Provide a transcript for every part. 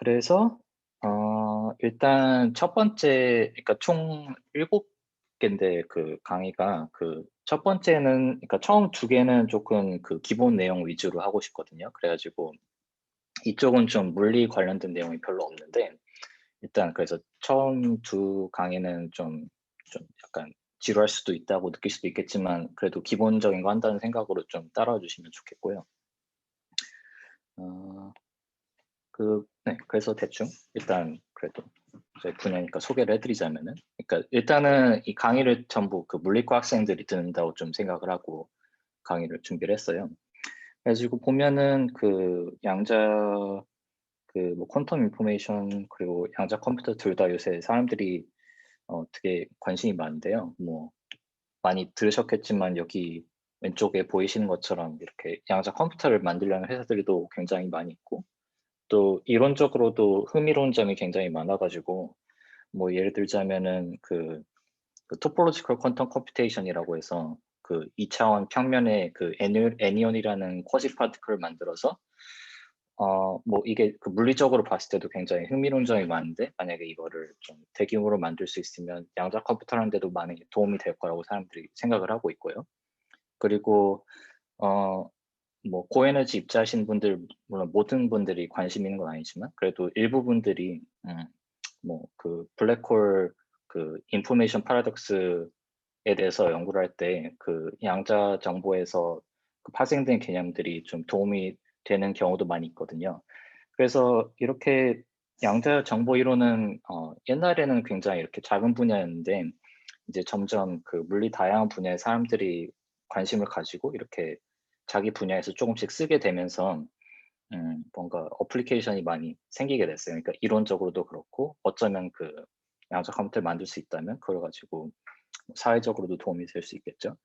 그래서 일단 첫 번째 그러니까 총 7 개인데 그 강의가 그 첫 번째는 그러니까 처음 2 개는 쪼끔 그 기본 내용 위주로 하고 싶거든요. 그래 가지고 이쪽은 좀 물리 관련된 내용이 별로 없는데 일단 그래서 처음 2 강의는 좀 약간 지루할 수도 있다고 느낄 수도 있겠지만 그래도 기본적인 거 한다는 생각으로 좀 따라와 주시면 좋겠고요. 어 네. 그래서 대충 일단 그래도 저희 분야니까 소개를 해 드리자면은 그러니까 일단은 이 강의를 전부 그 물리과 학생들이 듣는다고 좀 생각을 하고 강의를 준비를 했어요. 그래 가지고 보면은 그 양자 그 뭐 퀀텀 인포메이션 그리고 양자 컴퓨터 둘 다 요새 사람들이 되게 관심이 많은데요. 뭐 많이 들으셨겠지만 여기 왼쪽에 보이시는 것처럼 이렇게 양자 컴퓨터를 만들려는 회사들도 굉장히 많이 있고 또 이론적으로도 흥미로운 점이 굉장히 많아 가지고 뭐 예를 들자면은 그 토포로지컬 퀀텀 컴퓨테이션이라고 해서 그 2 차원 평면의 그 애니온이라는 쿼지 파티클을 만들어서 뭐 이게 그 물리적으로 봤을 때도 굉장히 흥미로운 점이 많은데 만약에 이거를 좀 대규모로 만들 수 있으면 양자 컴퓨터라는 데도 많이 도움이 될 거라고 사람들이 생각을 하고 있고요. 그리고 어 뭐 고에너지 입자하시는 분들 물론 모든 분들이 관심 있는 건 아니지만 그래도 일부 분들이 뭐 그 블랙홀 그 인포메이션 파라독스에 대해서 연구를 할 때 그 양자 정보에서 그 파생된 개념들이 좀 도움이 되는 경우도 많이 있거든요. 그래서 이렇게 양자 정보 이론은 옛날에는 굉장히 이렇게 작은 분야였는데 이제 점점 그 물리 다양한 분야의 사람들이 관심을 가지고 이렇게 자기 분야에서 쪼금씩 쓰게 되면서 뭔가 어플리케이션이 많이 생기게 됐어요. 그러니까 이론적으로도 그렇고 어쩌면 그 양자 컴퓨터를 만들 수 있다면 그걸 가지고 사회적으로도 도움이 될 수 있겠죠.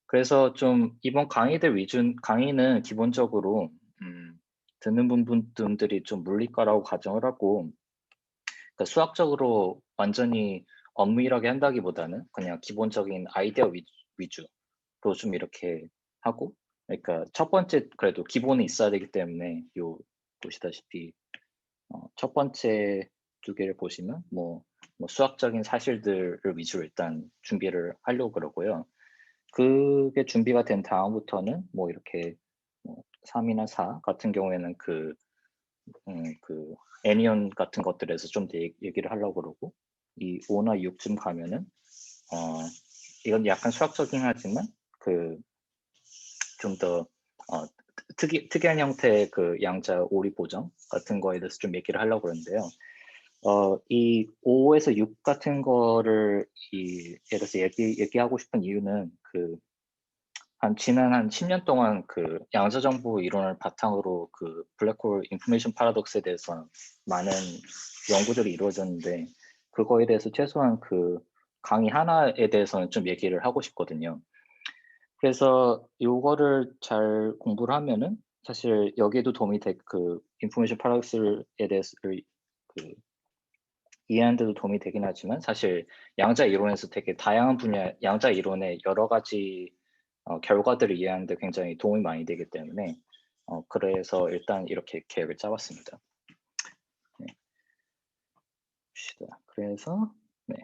그래서 좀 이번 강의는 기본적으로 듣는 분들이 좀 물리과라고 가정을 하고 그러니까 수학적으로 완전히 엄밀하게 한다기보다는 그냥 기본적인 아이디어 위주로 좀 이렇게 하고 그러니까 첫 번째 그래도 기본이 있어야 되기 때문에 보시다시피 첫 번째 2 개를 보시면 뭐 수학적인 사실들을 위주로 일단 준비를 하려고 그러고요. 그게 준비가 된 다음부터는 뭐 이렇게 뭐 3 이나 4 같은 경우에는 그 애니온 같은 것들에서 좀 더 얘기를 하려고 그러고 이 5 나 6 쯤 가면은 어 이건 약간 수학적이긴 하지만 그 좀 더 특이한 형태의 그 양자 오리 보정 같은 거에 대해서 좀 얘기를 하려고 그러는데요. 이 5 에서 6 같은 거를 예를 들어서 얘기하고 싶은 이유는 지난 한 10년 동안 그 양자 정보 이론을 바탕으로 그 블랙홀 인포메이션 파라독스에 대해서 많은 연구들이 이루어졌는데 그거에 대해서 최소한 그 강의 하나에 대해서는 좀 얘기를 하고 싶거든요. 그래서 요거를 잘 공부를 하면은 사실 여기에도 도움이 그 인포메이션 파라독스에 대해서를 그 이해하는 데도 도움이 되긴 하지만 사실 양자 이론에서 되게 다양한 분야 양자 이론의 여러 가지 결과들을 이해하는 데 굉장히 도움이 많이 되기 때문에 그래서 일단 이렇게 계획을 짜 봤습니다. 네. 봅시다. 그래서 네.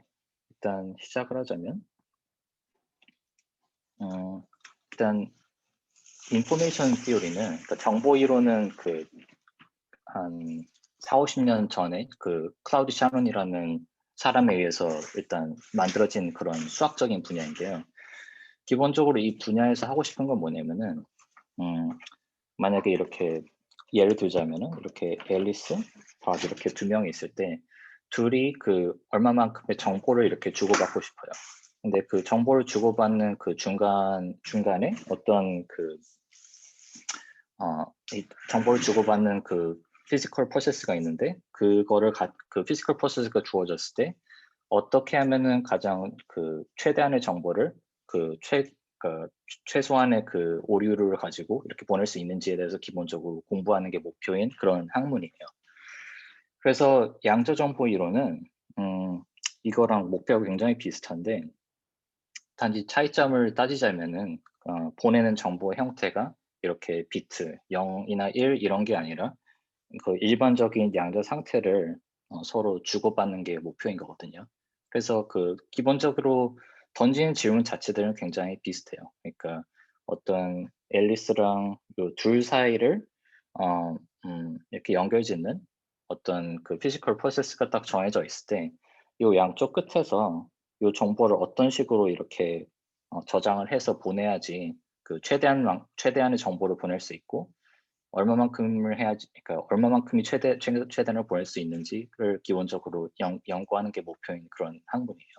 일단 시작을 하자면 어 일단 인포메이션 티오리는 그러니까 정보 이론은 한 40-50년 전에 그 클라우드 샤논이라는 사람에 의해서 일단 만들어진 그런 수학적인 분야인데요. 기본적으로 이 분야에서 하고 싶은 건 뭐냐면은 음 만약에 이렇게 예를 들자면은 이렇게 앨리스, 박 이렇게 2 명이 있을 때 둘이 그 얼마만큼의 정보를 이렇게 주고받고 싶어요. 근데 그 정보를 주고받는 그 중간에 어떤 이 정보를 주고받는 그 피지컬 프로세스가 있는데 그 피지컬 프로세스가 주어졌을 때 어떻게 하면은 가장 그 최대한의 정보를 그 최소한의 그 오류를 가지고 이렇게 보낼 수 있는지에 대해서 기본적으로 공부하는 게 목표인 그런 학문이에요. 그래서 양자 정보 이론은 음 이거랑 목표가 굉장히 비슷한데 단지 차이점을 따지자면은 보내는 정보의 형태가 이렇게 비트 0 이나 1 이런 게 아니라 그 일반적인 양자 상태를 서로 주고받는 게 목표인 거거든요. 그래서 그 기본적으로 던지는 질문 자체들은 굉장히 비슷해요. 그러니까 어떤 앨리스랑 요 둘 사이를 이렇게 연결짓는 어떤 그 피지컬 프로세스가 딱 정해져 있을 때 요 양쪽 끝에서 요 정보를 어떤 식으로 이렇게 저장을 해서 보내야지 그 최대한의 정보를 보낼 수 있고 얼마만큼을 해야지, 그러니까 얼마만큼이 최대한을 보낼 수 있는지를 기본적으로 연구하는 게 목표인 그런 학문이에요.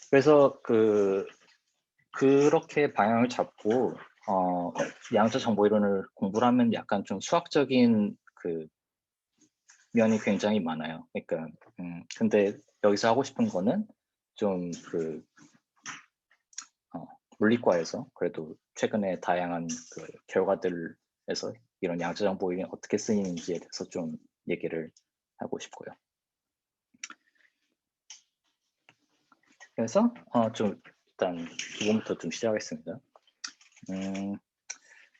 그래서 그렇게 방향을 잡고 양자 정보 이론을 공부를 하면 약간 좀 수학적인 그 면이 굉장히 많아요. 그러니까 근데 여기서 하고 싶은 거는 좀 물리과에서 그래도 최근에 다양한 그 결과들에서 이런 양자 정보가 어떻게 쓰이는지에 대해서 좀 얘기를 하고 싶고요. 그래서 좀 일단 기본부터 좀 시작하겠습니다.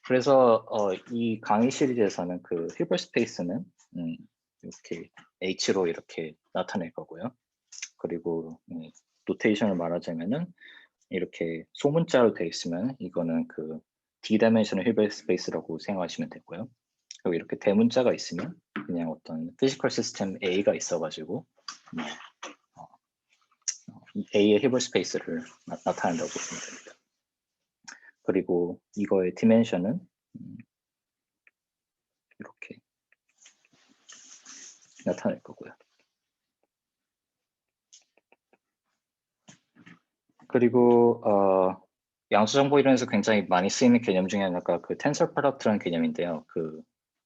그래서 이 강의 시리즈에서는 그 히버 스페이스는 이렇게 H로 이렇게 나타낼 거고요. 그리고 노테이션을 말하자면은 이렇게 소문자로 되어 있으면 이거는 그 D-dimensional 히버 스페이스라고 생각하시면 되고요. 그리고 이렇게 대문자가 있으면 그냥 어떤 피지컬 시스템 A가 있어가지고 A의 히버 스페이스를 나타낸다고 보시면 됩니다. 그리고 이거의 디멘션은 이렇게 나타낼 거고요. 그리고 양수 정보 이론에서 굉장히 많이 쓰이는 개념 중에 하나가 그 텐서 프로덕트라는 개념인데요.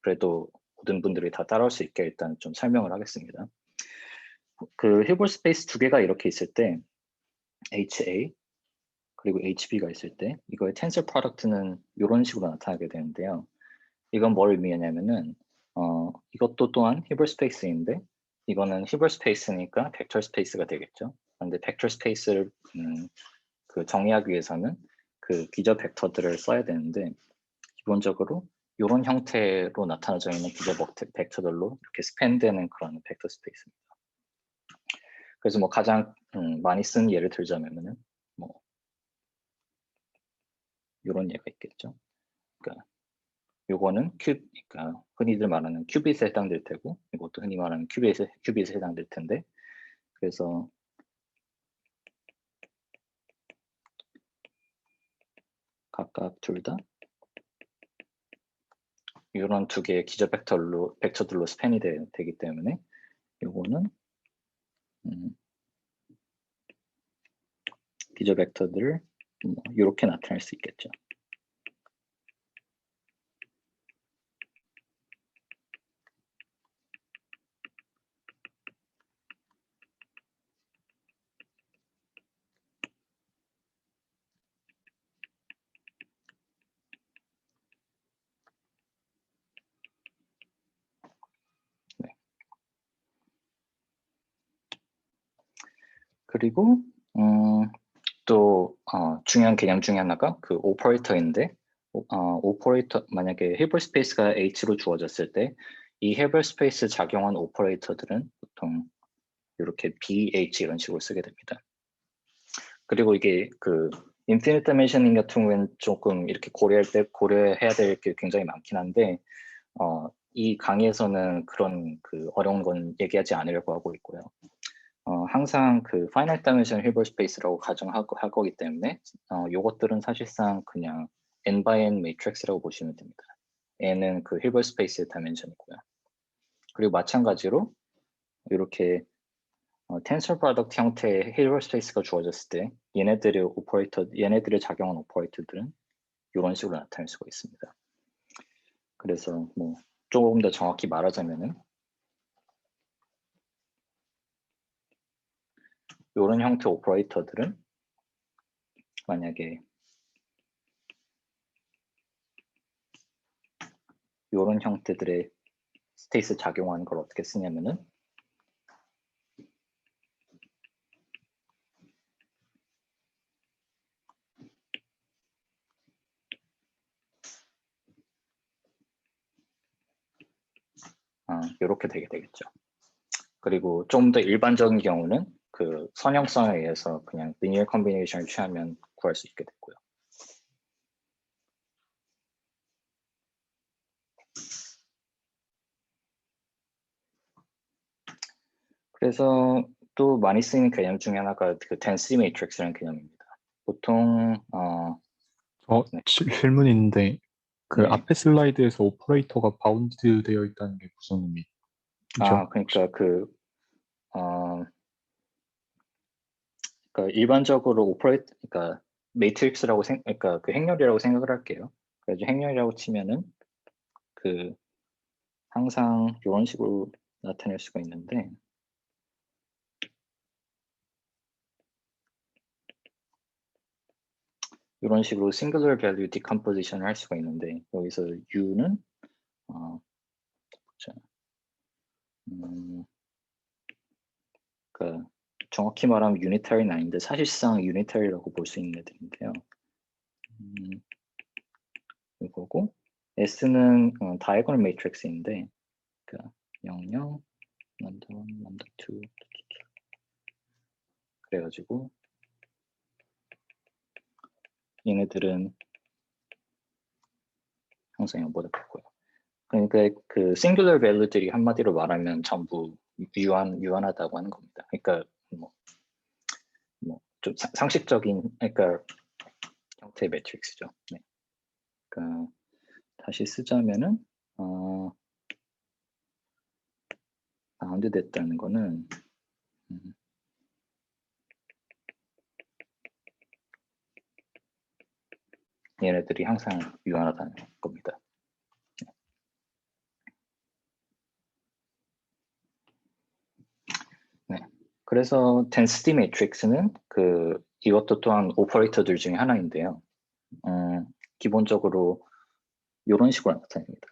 그래도 모든 분들이 다 따라올 수 있게 일단 좀 설명을 하겠습니다. 그 히버 스페이스 두 개가 이렇게 있을 때 HA 그리고 HB가 있을 때 이거의 텐서 프로덕트는 이런 식으로 나타나게 되는데요. 이건 뭘 의미하냐면은 이것도 또한 히버 스페이스인데 이거는 히버 스페이스니까 벡터 스페이스가 되겠죠. 그런데 벡터 스페이스를 그 정의하기 위해서는 그 기저 벡터들을 써야 되는데 기본적으로 이런 형태로 나타나져 있는 기저 벡터들로 이렇게 스팬되는 그런 벡터 스페이스입니다. 그래서 뭐 가장 많이 쓰는 예를 들자면은 뭐 이런 예가 있겠죠. 그러니까 요거는 그러니까 흔히들 말하는 큐빗에 해당될 테고 이것도 흔히 말하는 큐빗에 해당될 텐데 그래서 각각 둘 다 이런 두 개의 기저 벡터들로 스팬이 되기 때문에 요거는 기저 벡터들을 이렇게 나타낼 수 있겠죠. 네. 그리고 또 중요한 개념 중에 하나가 그 오퍼레이터인데 오퍼레이터 만약에 힐버 스페이스가 H로 주어졌을 때 이 힐버 스페이스 작용한 오퍼레이터들은 보통 이렇게 BH 이런 식으로 쓰게 됩니다. 그리고 이게 그 인피니트 디멘셔닝 같은 경우에는 조금 이렇게 고려해야 될 게 굉장히 많긴 한데 이 강의에서는 그런 그 어려운 건 얘기하지 않으려고 하고 있고요. 항상 그 finite dimension 힐버 스페이스라고 가정할 거기 때문에 요것들은 사실상 그냥 n by n 매트릭스라고 보시면 됩니다. n은 그 힐버 스페이스의 다이멘션이고요. 그리고 마찬가지로 이렇게 텐서 프로덕트 형태의 힐버 스페이스가 주어졌을 때 얘네들의 작용한 오퍼레이터들은 이런 식으로 나타낼 수가 있습니다. 그래서 뭐 조금 더 정확히 말하자면은 이런 형태 오퍼레이터들은 만약에 이런 형태들의 스테이스 작용하는 걸 어떻게 쓰냐면은 이렇게 되게 되겠죠. 그리고 좀 더 일반적인 경우는 그 선형성에 의해서 그냥 리니어 컨비네이션을 취하면 구할 수 있게 됐고요. 그래서 또 많이 쓰이는 개념 중에 하나가 그 density matrix라는 개념입니다. 보통 네. 질문이 있는데 그 네. 앞에 슬라이드에서 오퍼레이터가 바운드 되어 있다는 게 무슨 의미죠? 그러니까 그러니까 일반적으로 그러니까 매트릭스라고 그러니까 그 행렬이라고 생각을 할게요. 그래서 행렬이라고 치면은 그 항상 이런 식으로 나타낼 수가 있는데 이런 식으로 singular value decomposition을 할 수가 있는데 여기서 u는 그러니까 정확히 말하면 unitary는 아닌데 사실상 unitary라고 볼 수 있는 애들인데요. 이거고 S는 diagonal matrix인데 그러니까 00, lambda 1, lambda 2 그래가지고 얘네들은 항상 0보다 크고요. 그러니까 그 singular value들이 한마디로 말하면 전부 유한하다고 하는 겁니다. 그러니까 뭐 좀 상식적인 그러니까 형태의 매트릭스죠. 네. 그러니까 다시 쓰자면은 바운드 됐다는 거는 얘네들이 항상 유한하다는 겁니다. 네. 그래서 density matrix는 이것도 또한 오퍼레이터들 중에 하나인데요. 기본적으로 이런 식으로 나타납니다.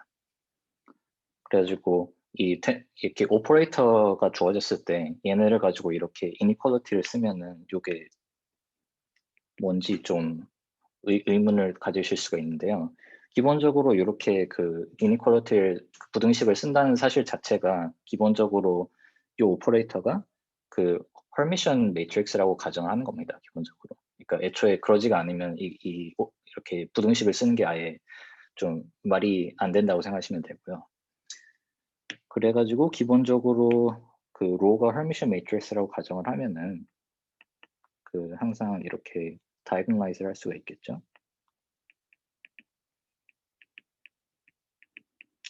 그래가지고 이렇게 오퍼레이터가 주어졌을 때 얘네를 가지고 이렇게 이니퀄리티를 쓰면은 이게 뭔지 좀 의문을 가지실 수가 있는데요. 기본적으로 이렇게 그 이니퀄리티를 부등식을 쓴다는 사실 자체가 기본적으로 이 오퍼레이터가 그 허미션 매트릭스라고 가정을 하는 겁니다. 기본적으로. 그러니까 애초에 그러지가 않으면 이렇게 부등식을 쓰는 게 아예 좀 말이 안 된다고 생각하시면 되고요. 그래가지고 기본적으로 그 로가 허미션 매트릭스라고 가정을 하면은 그 항상 이렇게 다이고널라이즈를 할 수가 있겠죠.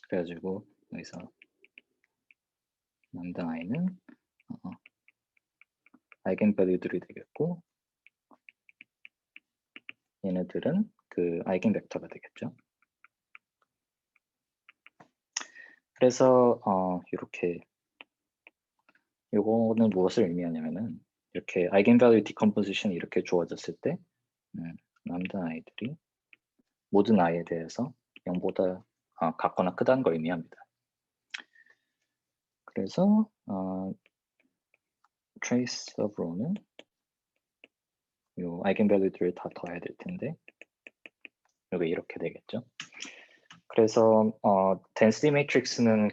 그래가지고 여기서 람다 i는 아이겐 밸류들이 되겠고 얘네들은 그 아이겐 벡터가 되겠죠. 그래서 이렇게 요거는 무엇을 의미하냐면은 이렇게 아이겐 밸류 디컴포지션이 이렇게 주어졌을 때 람다 i들이 모든 i에 대해서 0보다 같거나 크다는 걸 의미합니다. 그래서 trace of row는 요 아이겐 밸류들을 다 더해야 될 텐데 여기 이렇게 되겠죠. 그래서 density matrix는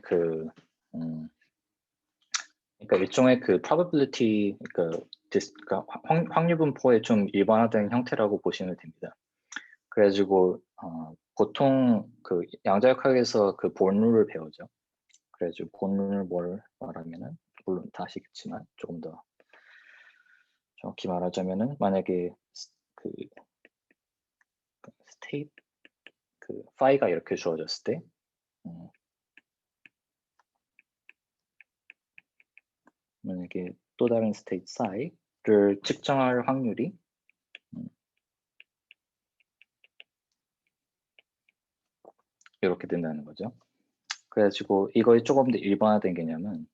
그러니까 일종의 그 probability 그러니까 확률 분포의 좀 일반화된 형태라고 보시면 됩니다. 그래가지고 보통 그 양자역학에서 그 본룰을 배우죠. 그래가지고 본룰을 뭘 말하면은 물론 다 아시겠지만 조금 더 정확히 말하자면은 만약에 그 state 그 phi가 이렇게 주어졌을 때 만약에 또 다른 state psi를 측정할 확률이 이렇게 된다는 거죠. 그래가지고 이거에 조금 더 일반화된 개념은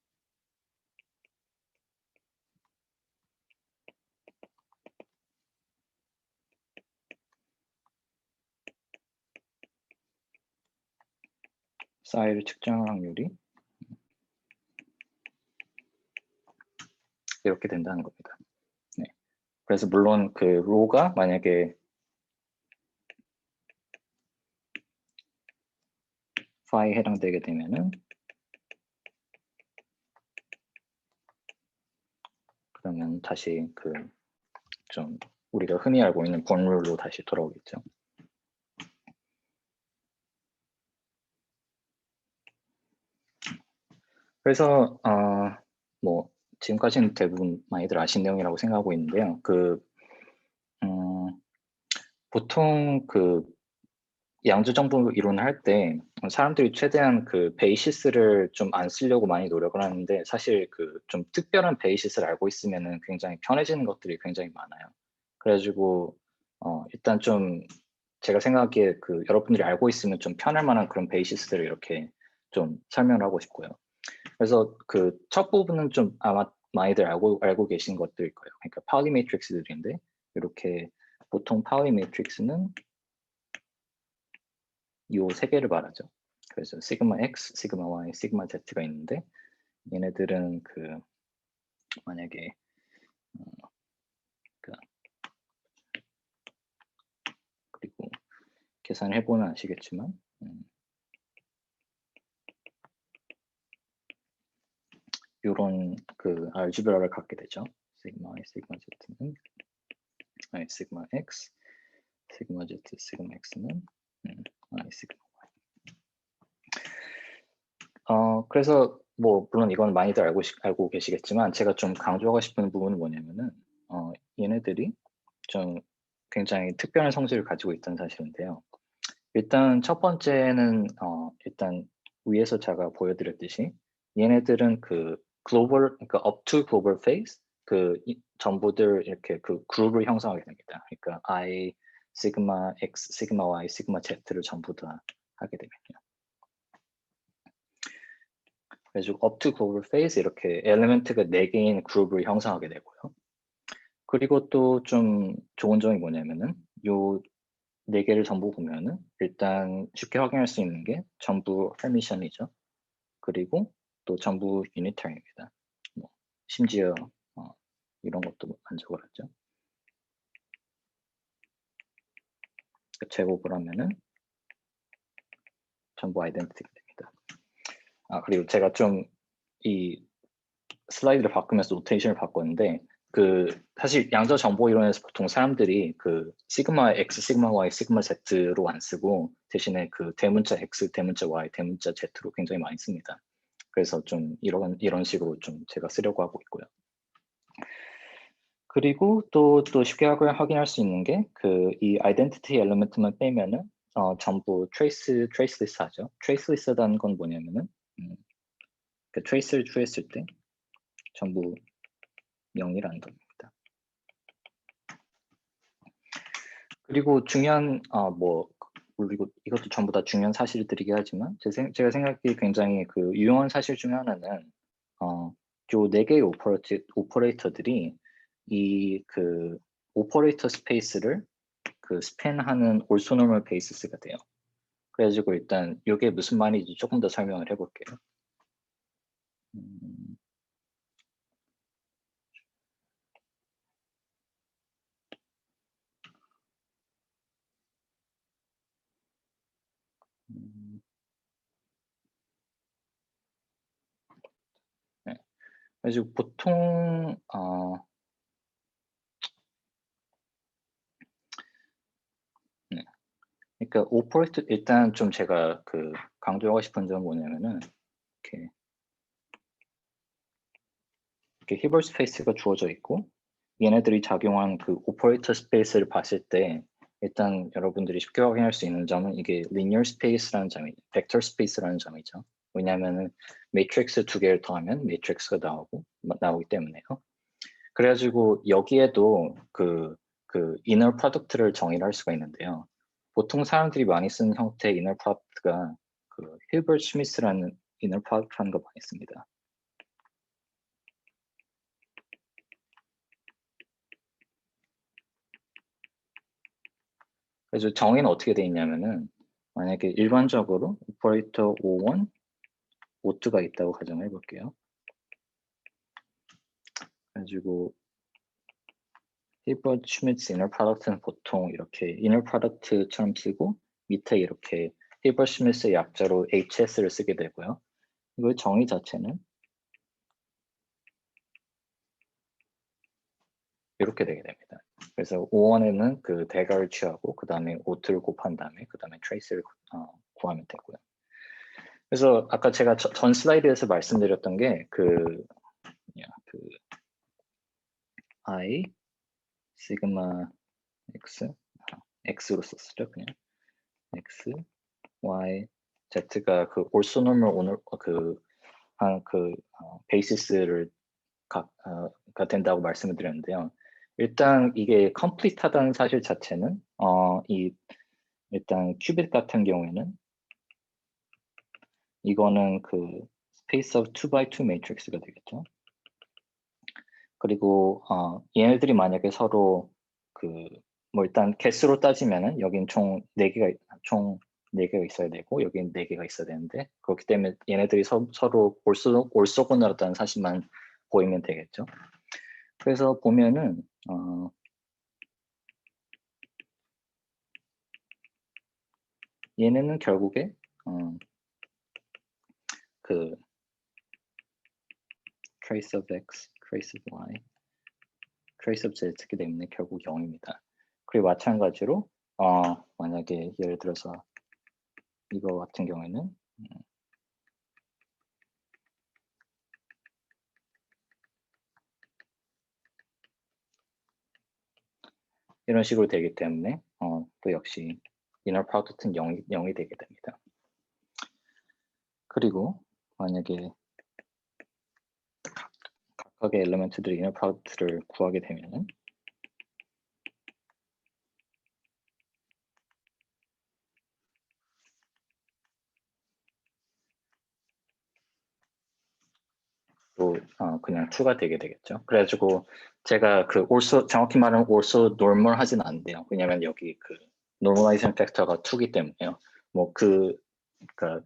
psi를 측정할 확률이 이렇게 된다는 겁니다. 네. 그래서 물론 그 로가 만약에 phi에 해당되게 되면은 그러면 다시 그 좀 우리가 흔히 알고 있는 본룰로 다시 돌아오겠죠. 그래서 뭐 지금까지는 대부분 많이들 아신 내용이라고 생각하고 있는데요. 보통 그 양자정보 이론을 할 때 사람들이 최대한 그 베이시스를 좀 안 쓰려고 많이 노력을 하는데, 사실 그 좀 특별한 베이시스를 알고 있으면은 굉장히 편해지는 것들이 굉장히 많아요. 그래가지고 일단 좀 제가 생각하기에 그 여러분들이 알고 있으면 좀 편할 만한 그런 베이시스들을 이렇게 좀 설명을 하고 싶고요. 그래서 그 첫 부분은 좀 아마 많이들 알고 계신 것들일 거예요. 그러니까 파울리 매트릭스들인데, 이렇게 보통 파울리 매트릭스는 요 세 개를 말하죠. 그래서 시그마 X, 시그마 Y, 시그마 Z가 있는데, 얘네들은 그 만약에 그리고 계산을 해보면 아시겠지만 요런 그 알지브라를 갖게 되죠. 시그마 Y, 시그마 Z는 아니 시그마 X, 시그마 Z, 시그마 X는 아니 시그마 Y. 그래서 뭐 물론 이건 많이들 알고 계시겠지만, 제가 좀 강조하고 싶은 부분은 뭐냐면은 얘네들이 좀 굉장히 특별한 성질을 가지고 있다는 사실인데요. 일단 첫 번째는 일단 위에서 제가 보여드렸듯이 얘네들은 그 글로벌, 그러니까 up to global phase 전부들 이렇게 그 그룹을 형성하게 됩니다. 그러니까 I, 시그마 X, 시그마 Y, 시그마 Z를 전부 다 하게 되면요. 그래서 up to global phase 이렇게 엘리멘트가 4개인 그룹을 형성하게 되고요. 그리고 또 좀 좋은 점이 뭐냐면은 요 4개를 전부 보면은 일단 쉽게 확인할 수 있는 게 전부 헤르미션이죠. 그리고 또 전부 유니터입니다. 뭐 심지어 이런 것도 만족을 하죠. 제곱을 하면은 전부 아이덴티티가 됩니다. 그리고 제가 좀 이 슬라이드를 바꾸면서 노테이션을 바꿨는데, 사실 양자 정보 이론에서 보통 사람들이 그 시그마 X, 시그마 Y, 시그마 Z로 안 쓰고 대신에 그 대문자 X, 대문자 Y, 대문자 Z로 굉장히 많이 씁니다. 그래서 좀 이런 식으로 좀 제가 쓰려고 하고 있고요. 그리고 또 쉽게 확인할 수 있는 게 이 아이덴티티 엘리먼트만 빼면은 전부 트레이스리스 하죠. 트레이스리스라는 건 뭐냐면은 그 트레이스를 추했을 때 전부 0이라는 겁니다. 그리고 중요한 그리고 이것도 전부 다 중요한 사실들이긴 하지만 제가 생각하기에 굉장히 그 유용한 사실 중에 하나는 요 4개의 오퍼레이터들이 이 그 오퍼레이터 스페이스를 그 스팬하는 올소노멀 베이시스가 돼요. 그래가지고 일단 이게 무슨 말인지 조금 더 설명을 해볼게요. 네. 그래서 보통 네. 그러니까 오퍼레이터 일단 좀 제가 그 강조하고 싶은 점은 뭐냐면은 이렇게 히버 스페이스가 주어져 있고 얘네들이 작용한 그 오퍼레이터 스페이스를 봤을 때 일단 여러분들이 쉽게 확인할 수 있는 점은 이게 리니어 스페이스라는 점이, 벡터 스페이스라는 점이죠. 왜냐하면은 매트릭스 2개를 더하면 매트릭스가 나오기 때문에요. 그래가지고 여기에도 그 이너 프로덕트를 정의를 할 수가 있는데요. 보통 사람들이 많이 쓰는 형태의 이너 프로덕트가 그 힐버트 스미스라는 이너 프로덕트라는 거 많이 씁니다. 그래서 정의는 어떻게 돼 있냐면은 만약에 일반적으로 오퍼레이터 O1, O2가 있다고 가정해 볼게요. 그래가지고 힐버트 슈미츠 이너 프로덕트는 보통 이렇게 이너 프로덕트처럼 쓰고 밑에 이렇게 힐버트 슈미츠의 약자로 HS를 쓰게 되고요. 이거 정의 자체는 이렇게 되게 됩니다. 그래서 O1에는 그 대괄을 취하고 그 다음에 O2를 곱한 다음에 그 다음에 트레이스를 구하면 되고요. 그래서 아까 제가 전 슬라이드에서 말씀드렸던 게 그 I 시그마 X X로 썼었죠 그냥 X Y Z가 그 올소 노멀 오늘 베이시스를 가 된다고 말씀을 드렸는데요. 일단 이게 컴플리트하다는 사실 자체는 일단 큐빗 같은 경우에는 이거는 그 스페이스 오브 2x2 매트릭스가 되겠죠. 그리고 얘네들이 만약에 서로 뭐 일단 개수로 따지면은 여긴 총 4개가 있어야 되고 여긴 4개가 있어야 되는데 그렇기 때문에 얘네들이 서로 올소곤하다는 사실만 보이면 되겠죠. 그래서 보면은 얘네는 결국에 그 trace of x, trace of y, trace of z 이렇게 되면 결국 0입니다. 그리고 마찬가지로 만약에 예를 들어서 이거 같은 경우에는 이런 식으로 되기 때문에 또 역시 inner product는 0이 되게 됩니다. 그리고 만약에 각각의 엘리멘트들의 inner product를 구하게 되면은 또 그냥 2가 되게 되겠죠. 그래가지고 제가 그 also 정확히 말하면 also normal 하진 않는데요. 왜냐면 여기 그 normalization factor가 2기 때문에요. 뭐 그러니까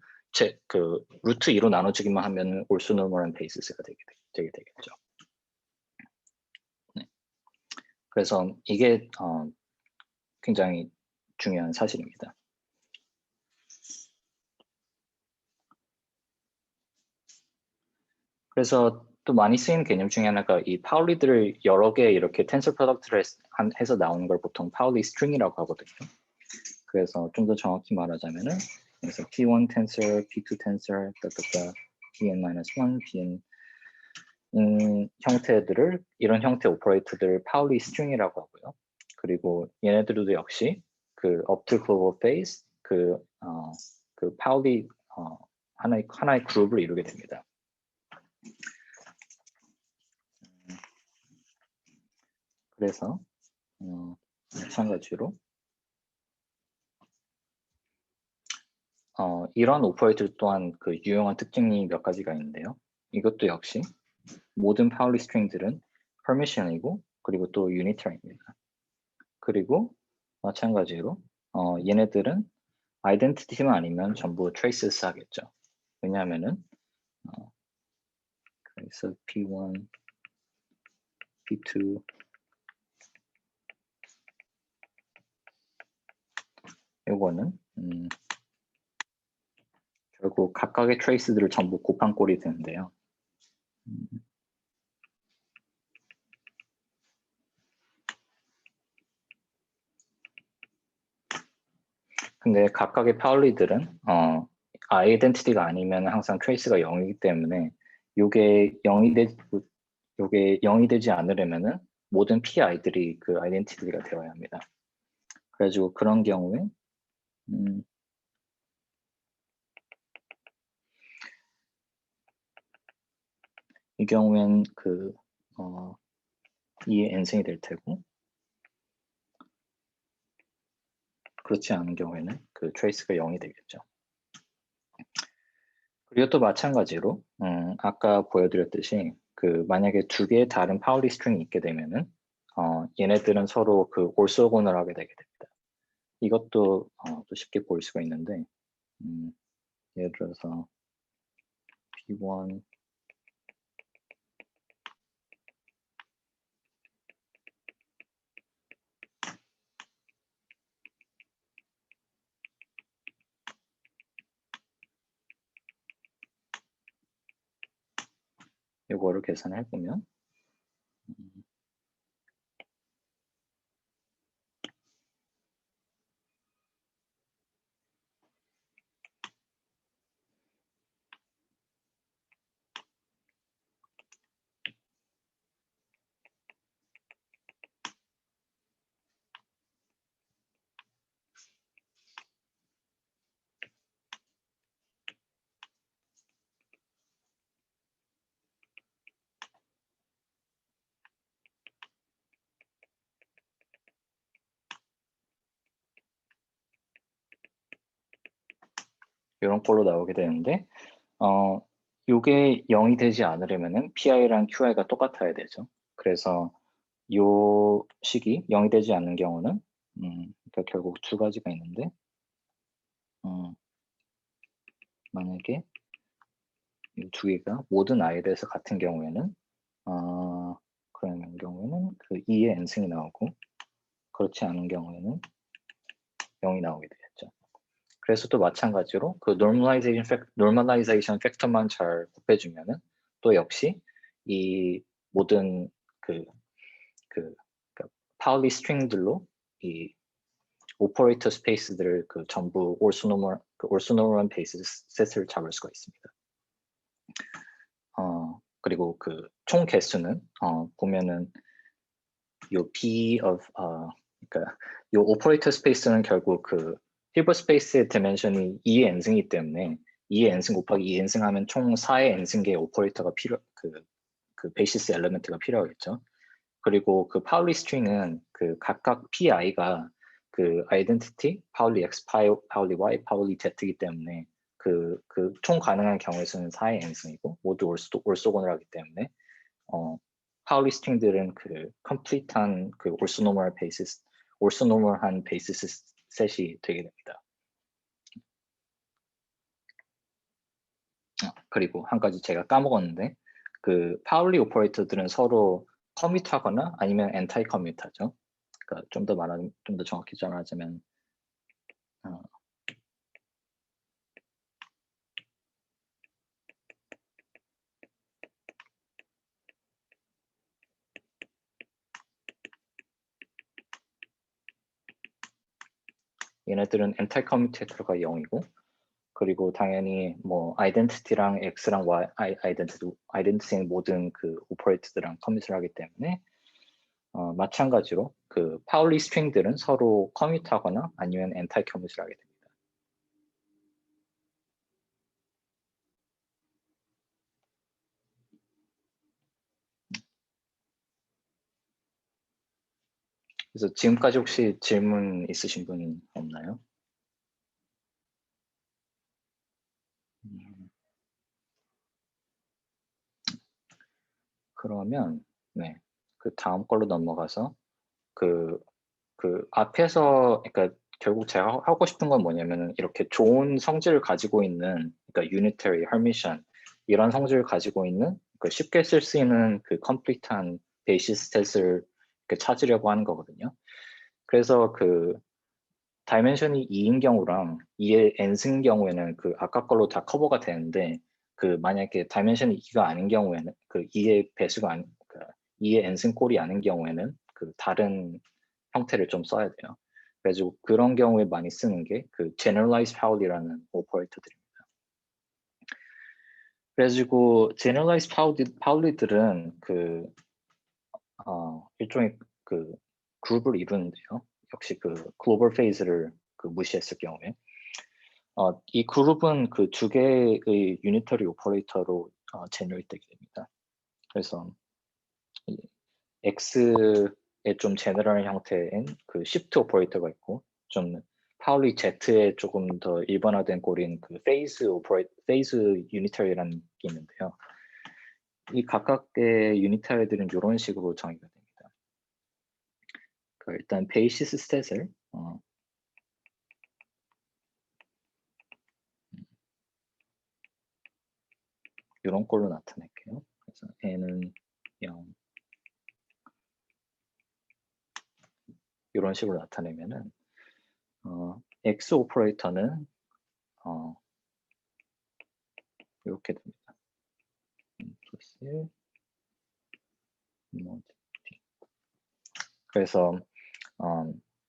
그 루트 2로 나눠주기만 하면 also normal한 베이시스가 되게 되겠죠. 네. 그래서 이게 굉장히 중요한 사실입니다. 그래서 또 많이 쓰이는 개념 중에 하나가 이 파울리들을 여러 개 이렇게 텐서 프로덕트를 해서 나오는 걸 보통 파울리 스트링이라고 하거든요. 그래서 좀 더 정확히 말하자면은 그래서 P1 tensor, P2 tensor, Pn-1, Pn 형태들을 이런 형태 오퍼레이터들을 파울리 스트링이라고 하고요. 그리고 얘네들도 역시 그 up to global phase 그 파울리 하나의 그룹을 이루게 됩니다. 그래서 마찬가지로 이런 오퍼레이터 또한 그 유용한 특징이 몇 가지가 있는데요. 이것도 역시 모든 파울리 스트링들은 permission이고 그리고 또 unitary입니다. 그리고 마찬가지로 얘네들은 아이덴티티만 아니면 전부 traces 하겠죠. 왜냐하면은 그래서 P1, P2 이거는 결국 각각의 트레이스들을 전부 곱한 꼴이 되는데요. 근데 각각의 파울리들은 아이덴티티가 아니면 항상 트레이스가 0이기 때문에 요게 0이 되지 않으려면은 모든 PI들이 그 아이덴티티가 되어야 합니다. 그래가지고 그런 경우에 이 경우엔 이에 n승이 될 테고 그렇지 않은 경우에는 그 트레이스가 0이 되겠죠. 그리고 또 마찬가지로 아까 보여드렸듯이 그 만약에 두 개의 다른 파울리 스트링이 있게 되면은 얘네들은 서로 그 올소곤을 하게 되게 됩니다. 이것도 또 쉽게 볼 수가 있는데 예를 들어서 P1 이거를 계산해 보면 이런 꼴로 나오게 되는데 요게 0이 되지 않으려면은 PI랑 QI가 똑같아야 되죠. 그래서 요 식이 0이 되지 않는 경우는 그러니까 결국 두 가지가 있는데 만약에 이 두 개가 모든 i에 대해서 같은 경우에는 그런 경우에는 그 2의 n승이 나오고 그렇지 않은 경우에는 0이 나오게 되겠죠. 그래서 또 마찬가지로 그 normalization 팩터만 잘 곱해주면은 또 역시 이 모든 파울리 스트링들로 이 오퍼레이터 스페이스들을 그 전부 올소노멀한 베이스 셋을 잡을 수가 있습니다. 그리고 그 총 개수는 보면은 요 B of 그러니까 요 오퍼레이터 스페이스는 결국 그 힐버 스페이스의 디멘션이 2의 n승이기 때문에 2의 n승 곱하기 2 n승 하면 총 4의 n승계의 오퍼레이터가 그 베이시스 엘리먼트가 필요하겠죠. 그리고 그 파울리 스트링은 그 각각 PI가 그 아이덴티티, 파울리 X, 파울리 Y, 파울리 Z이기 때문에 그 총 가능한 경우의 수는 4의 n승이고 모두 올소곤을 하기 때문에 파울리 스트링들은 그 컴플리트한 그 올소노멀한 베이시스 셋이 되게 됩니다. 그리고 한 가지 제가 까먹었는데 그 파울리 오퍼레이터들은 서로 커뮤트하거나 아니면 엔타이 커뮤트하죠. 그러니까 좀 더 정확히 말하자면 얘네들은 엔타이 커뮤테이터가 0이고 그리고 당연히 뭐 아이덴티티랑 X랑 Y 아이덴티티의 모든 그 오퍼레이터들랑 커뮤트를 하기 때문에 마찬가지로 그 파울리 스트링들은 서로 커뮤트하거나 아니면 엔타이 커뮤트를 하게 됩니다. 그래서 지금까지 혹시 질문 있으신 분 없나요? 그러면 네, 그 다음 걸로 넘어가서 그 앞에서 그러니까 결국 제가 하고 싶은 건 뭐냐면은 이렇게 좋은 성질을 가지고 있는 그러니까 unitary, hermitian 이런 성질을 가지고 있는 그 쉽게 쓸 수 있는 그 컴플리트한 베이시스 셋을 찾으려고 하는 거거든요. 그래서 그 다이멘션이 2인 경우랑 2의 n승 경우에는 그 아까 걸로 다 커버가 되는데 그 만약에 다이멘션이 2가 아닌 경우에는 그 2의 배수가 아닌 그 2의 n승 꼴이 아닌 경우에는 그 다른 형태를 좀 써야 돼요. 그래서 그런 경우에 많이 쓰는 게 그 generalized Paul이라는 오퍼레이터들입니다. 그래가지고 generalized Pauli들은 그 일종의 그 그룹을 이루는데요. 역시 그 글로벌 페이즈를 그 무시했을 경우에 이 그룹은 그 두 개의 유니터리 오퍼레이터로 제너레이트 되게 됩니다. 그래서 X의 좀 제너럴한 형태인 그 시프트 오퍼레이터가 있고 좀 파울리 Z의 조금 더 일반화된 꼴인 그 페이즈 유니터리라는 게 있는데요. 이 각각의 유니터리들은 이런 식으로 정의가 됩니다. 일단 베이시스 스탯을 이런 꼴로 나타낼게요. 그래서 n은 0 이런 식으로 나타내면은 x 오퍼레이터는 이렇게 됩니다. 플러스 1 그래서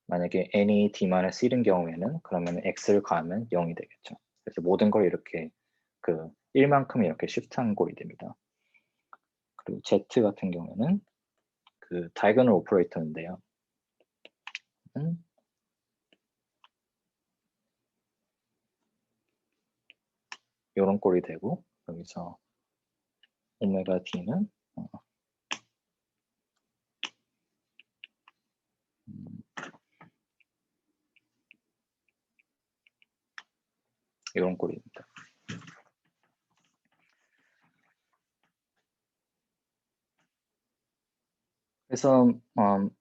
만약에 n이 d-1인 경우에는 그러면 x를 가하면 0이 되겠죠. 그래서 모든 걸 이렇게 그 1만큼 이렇게 시프트한 꼴이 됩니다. 그리고 z 같은 경우에는 그 다이거널 오퍼레이터인데요. 이런 꼴이 되고 여기서 오메가 d는 이런 꼴입니다. 그래서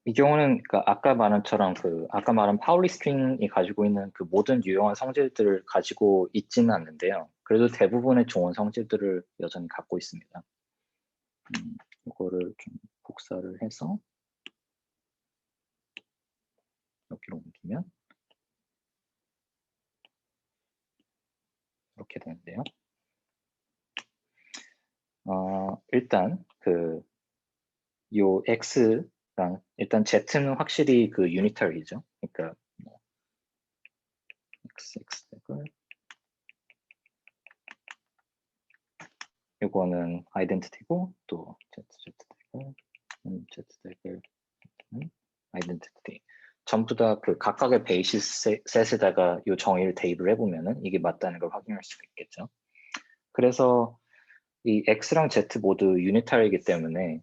이 경우는 그러니까 아까 말한 것처럼 아까 말한 파울리 스트링이 가지고 있는 그 모든 유용한 성질들을 가지고 있지는 않는데요. 그래도 대부분의 좋은 성질들을 여전히 갖고 있습니다. 이거를 좀 복사를 해서 여기로 옮기면 이렇게 되는데요. 일단 요 X랑 일단 Z는 확실히 그 유니터리죠. 그러니까 X 덱을 요거는 아이덴티티고 또 Z 덱을 아이덴티티 전부 다 그 각각의 베이시스 셋에다가 요 정의를 대입을 해보면은 이게 맞다는 걸 확인할 수가 있겠죠. 그래서 이 X랑 Z 모두 유니터리이기 때문에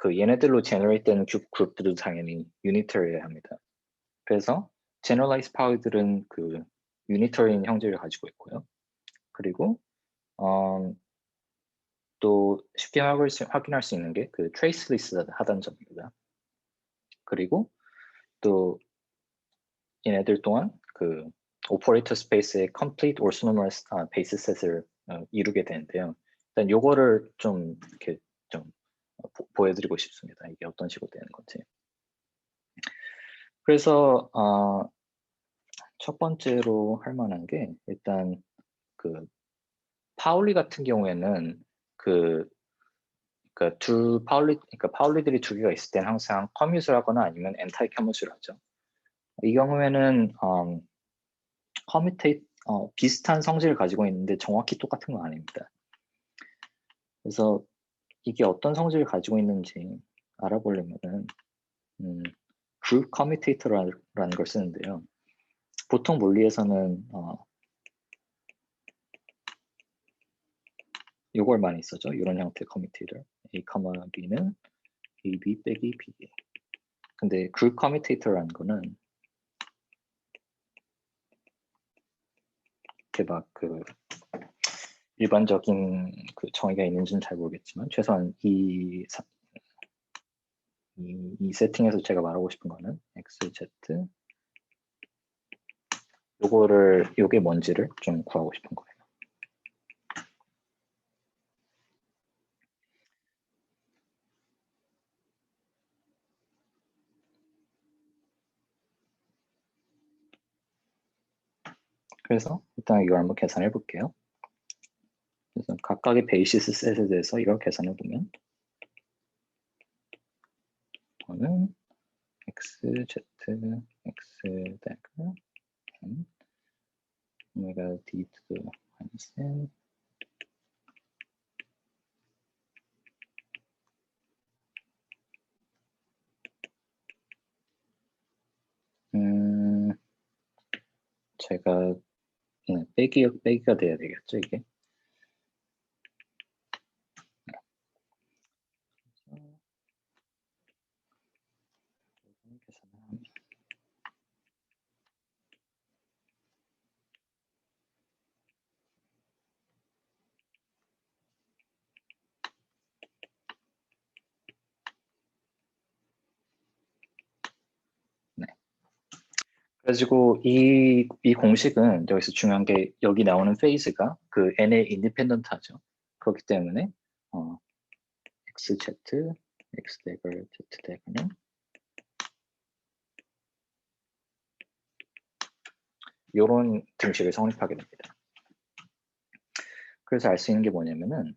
그 얘네들로 제너레이트 되는 그룹들도 당연히 유니터리해야 합니다. 그래서 제너럴라이즈 파워들은 그 유니터리인 형질을 가지고 있고요. 그리고 또 쉽게 확인할 수 있는 게 그 트레이스리스 하다는 점입니다. 그리고 또 얘네들 또한 그 오퍼레이터 스페이스의 complete or synonymous 베이스 셋을 이루게 되는데요. 일단 요거를 좀 이렇게 좀 보여드리고 싶습니다. 이게 어떤 식으로 되는 건지. 그래서 첫 번째로 할 만한 게 일단 그 파울리 같은 경우에는 그러니까 파울리들이 두 개가 있을 땐 항상 커뮤트를 하거나 아니면 엔타이 커뮤트를 하죠. 이 경우에는 커뮤테이트 비슷한 성질을 가지고 있는데 정확히 똑같은 건 아닙니다. 그래서 이게 어떤 성질을 가지고 있는지 알아보려면은 그룹 커뮤테이터라는 걸 쓰는데요. 보통 물리에서는 이걸 많이 쓰죠. 이런 형태의 커뮤테이터. A, B는 AB 빼기 B. 근데 그룹 커뮤테이터라는 거는 이렇게 막 일반적인 그 정의가 있는지는 잘 모르겠지만 최소한 이 세팅에서 제가 말하고 싶은 거는 X, Z 요게 뭔지를 좀 구하고 싶은 거예요. 그래서 일단 이걸 한번 계산해 볼게요. 그래서 각각의 베이시스 셋에 대해서 이걸 계산해 보면 저는 X, Z, X 데그 오메가 D to the minus N 제가 빼기가 돼야 되겠죠, 이게. 네. 그래가지고 이 공식은 여기서 중요한 게 여기 나오는 페이즈가 그 n의 인디펜던트하죠. 그렇기 때문에 x, z, x 대글, z 대글은 이런 등식을 성립하게 됩니다. 그래서 알 수 있는 게 뭐냐면은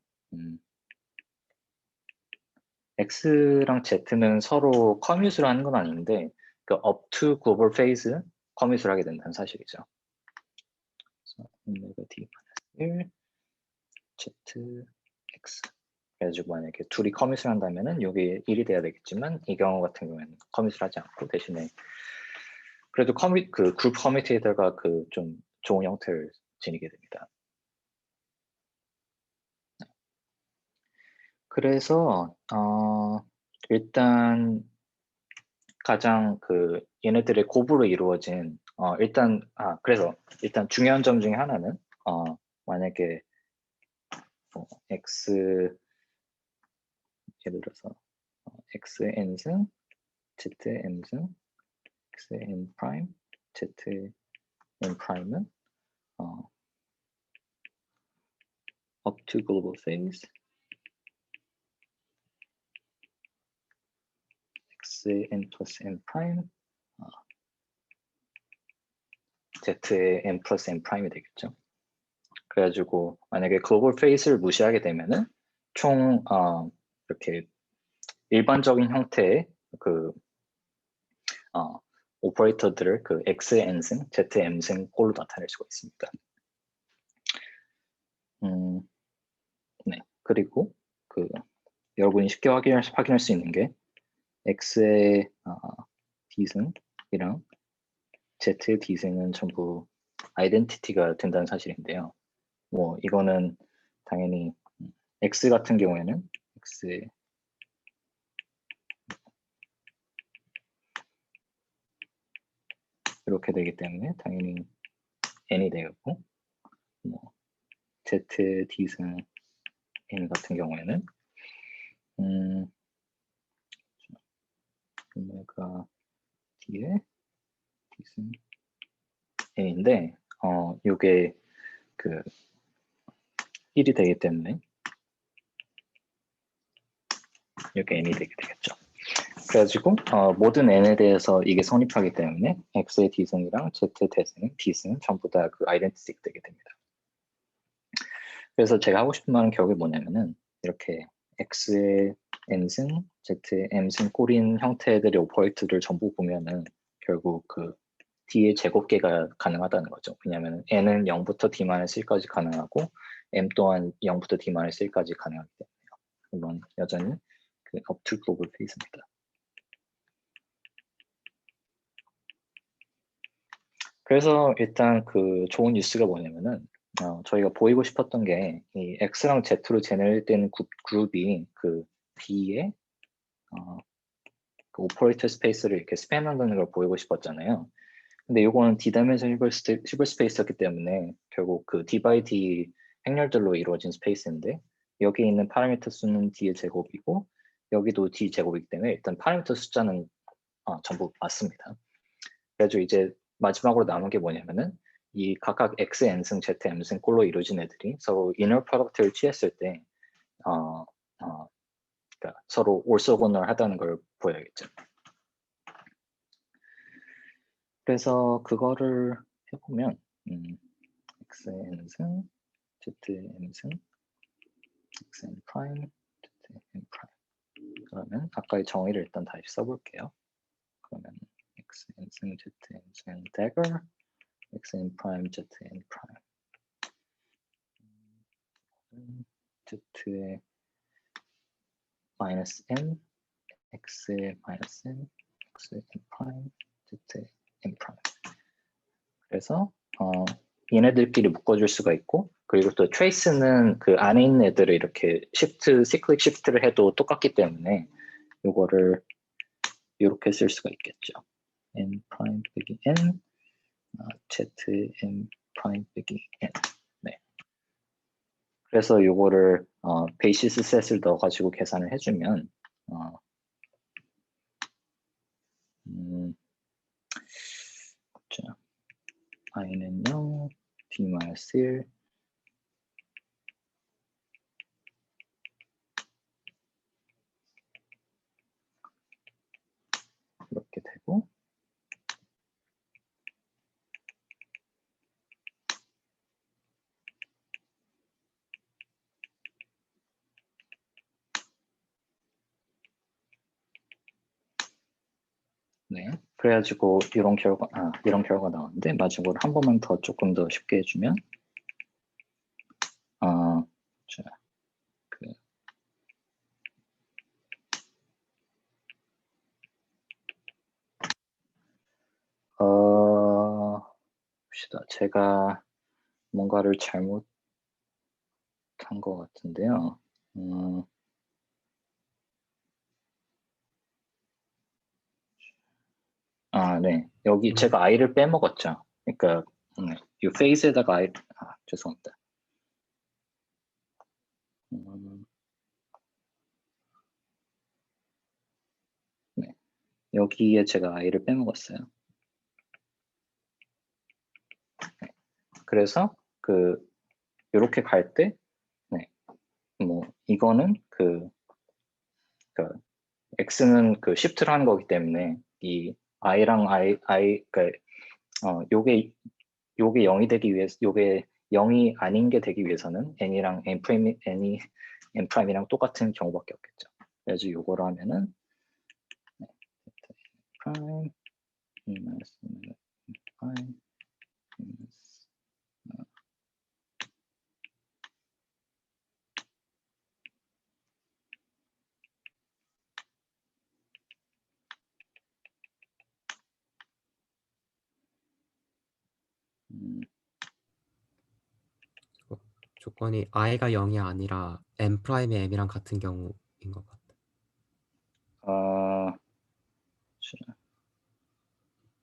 x랑 z는 서로 커뮤트를 하는 건 아닌데 그 up to global phase 커뮤트를 하게 된다는 사실이죠. 그래서 오메가 d 1 z x 그래가지고 만약에 둘이 커밋을 한다면은 여기 1이 돼야 되겠지만 이 경우 같은 경우에는 커밋을 하지 않고 대신에 그래도 그 그룹 커뮤니티에다가 그 좀 좋은 형태를 지니게 됩니다. 그래서 일단 가장 얘네들의 고부로 이루어진 그래서 일단 중요한 점 중에 하나는 만약에 x 예를 들어서 xn승 zn승 xn 프라임 zn 프라임은 up to global phase xn plus n 프라임 z의 n 플러스 n 프라임이 되겠죠. 그래가지고 만약에 글로벌 페이스를 무시하게 되면은 총 이렇게 일반적인 형태의 그 오퍼레이터들을 그 xn승, zm승 꼴로 나타낼 수가 있습니다. 네. 그리고 그 여러분이 쉽게 확인할 수 있는 게 x의 d승이랑 z의 d승은 전부 아이덴티티가 된다는 사실인데요. 뭐 이거는 당연히 x 같은 경우에는 x 이렇게 되기 때문에 당연히 n이 되고 뭐 z d승 n 같은 경우에는 오메가 d의 d승 n인데 요게 그 1이 되기 때문에 이렇게 n이 되게 되겠죠. 그래가지고 모든 n에 대해서 이게 성립하기 때문에 x의 d승이랑 z의 d승은 전부 다 그 아이덴티티가 되게 됩니다. 그래서 제가 하고 싶은 말은 결국에 뭐냐면은 이렇게 x의 n승, z의 m승 꼴인 형태들의 오퍼레이터를 전부 보면은 결국 그 d의 제곱계가 가능하다는 거죠. 왜냐하면 n은 0부터 d-1까지 가능하고 m 또한 0부터 d-1까지 가능하기 때문에요. 물론 여전히 그 up to global phase입니다. 그래서 일단 그 좋은 뉴스가 뭐냐면은 저희가 보이고 싶었던 게 이 x랑 z로 제너레이트되는 그룹이 그 b의 그 오퍼레이터 스페이스를 이렇게 스팬한다는 걸 보이고 싶었잖아요. 근데 이거는 d-dimension 슈퍼 스페이스였기 때문에 결국 그 d by d 행렬들로 이루어진 스페이스인데 여기 있는 파라미터 수는 d의 제곱이고 여기도 d 제곱이기 때문에 일단 파라미터 숫자는 전부 맞습니다. 그래서 이제 마지막으로 남은 게 뭐냐면은 이 각각 x, n승, z, m승 꼴로 이루어진 애들이 서로 이너 프로덕트를 취했을 때 그러니까 서로 올소고널 하다는 걸 보여야겠죠. 그래서 그거를 해보면 x, n승, z, m승, x, n 프라임, z, n 프라임 그러면 아까의 정의를 일단 다시 써볼게요. 그러면 x, n승, z, m승, dagger xn 프라임, zn 프라임 z의 마이너스 n, x의 마이너스 n, x의 n 프라임, z의 n 프라임 그래서 얘네들끼리 묶어줄 수가 있고 그리고 또 트레이스는 그 안에 있는 애들을 이렇게 시클릭 시프트를 해도 똑같기 때문에 이거를 이렇게 쓸 수가 있겠죠. n 프라임 빼기 n z n 프라임 빼기 n 네. 그래서 이거를 베이시스 셋을 넣어가지고 계산을 해주면 자, i는 0, d-1 이렇게 되고 네, 그래가지고 이런 결과 나왔는데 마지막으로 한 번만 더 조금 더 쉽게 해주면 자, 봅시다. 제가 뭔가를 잘못한 것 같은데요. 네. 여기 제가 i를 빼먹었죠. 그러니까 네, 이 페이스에다가 죄송합니다. 네, 여기에 제가 i를 빼먹었어요. 네, 그래서 이렇게 갈 때, 네, 뭐 이거는 x는 shift를 하는 거기 때문에 이 i랑 요게 0이 되기 위해서, 요게 0이 아닌 게 되기 위해서는 n이랑 n'이랑 똑같은 경우밖에 없겠죠. 그래서 요거를 하면은 prime minus prime minus 조건이 i가 0이 아니라 m 프라임이 m이랑 같은 경우인 것 같아.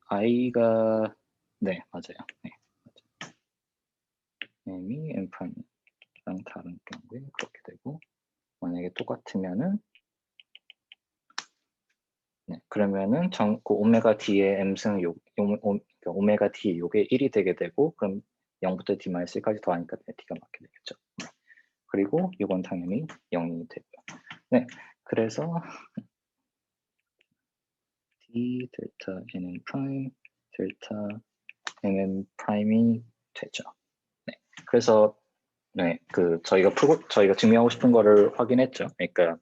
i가 네 맞아요. 네, 맞아요. m이 m 프라임이랑 다른 경우에 그렇게 되고, 만약에 똑같으면은 네, 그러면은 그 오메가 d의 m승 오메가 d 요게 1이 되게 되고, 그럼 0부터 d-1까지 더하니까 d가 맞게 되겠죠. 네. 그리고 이건 당연히 0이 되고요. 네, 그래서 d 델타 nn 프라임 델타 nn 프라임이 되죠. 네, 그래서 네, 저희가 증명하고 싶은 거를 확인했죠. 그러니까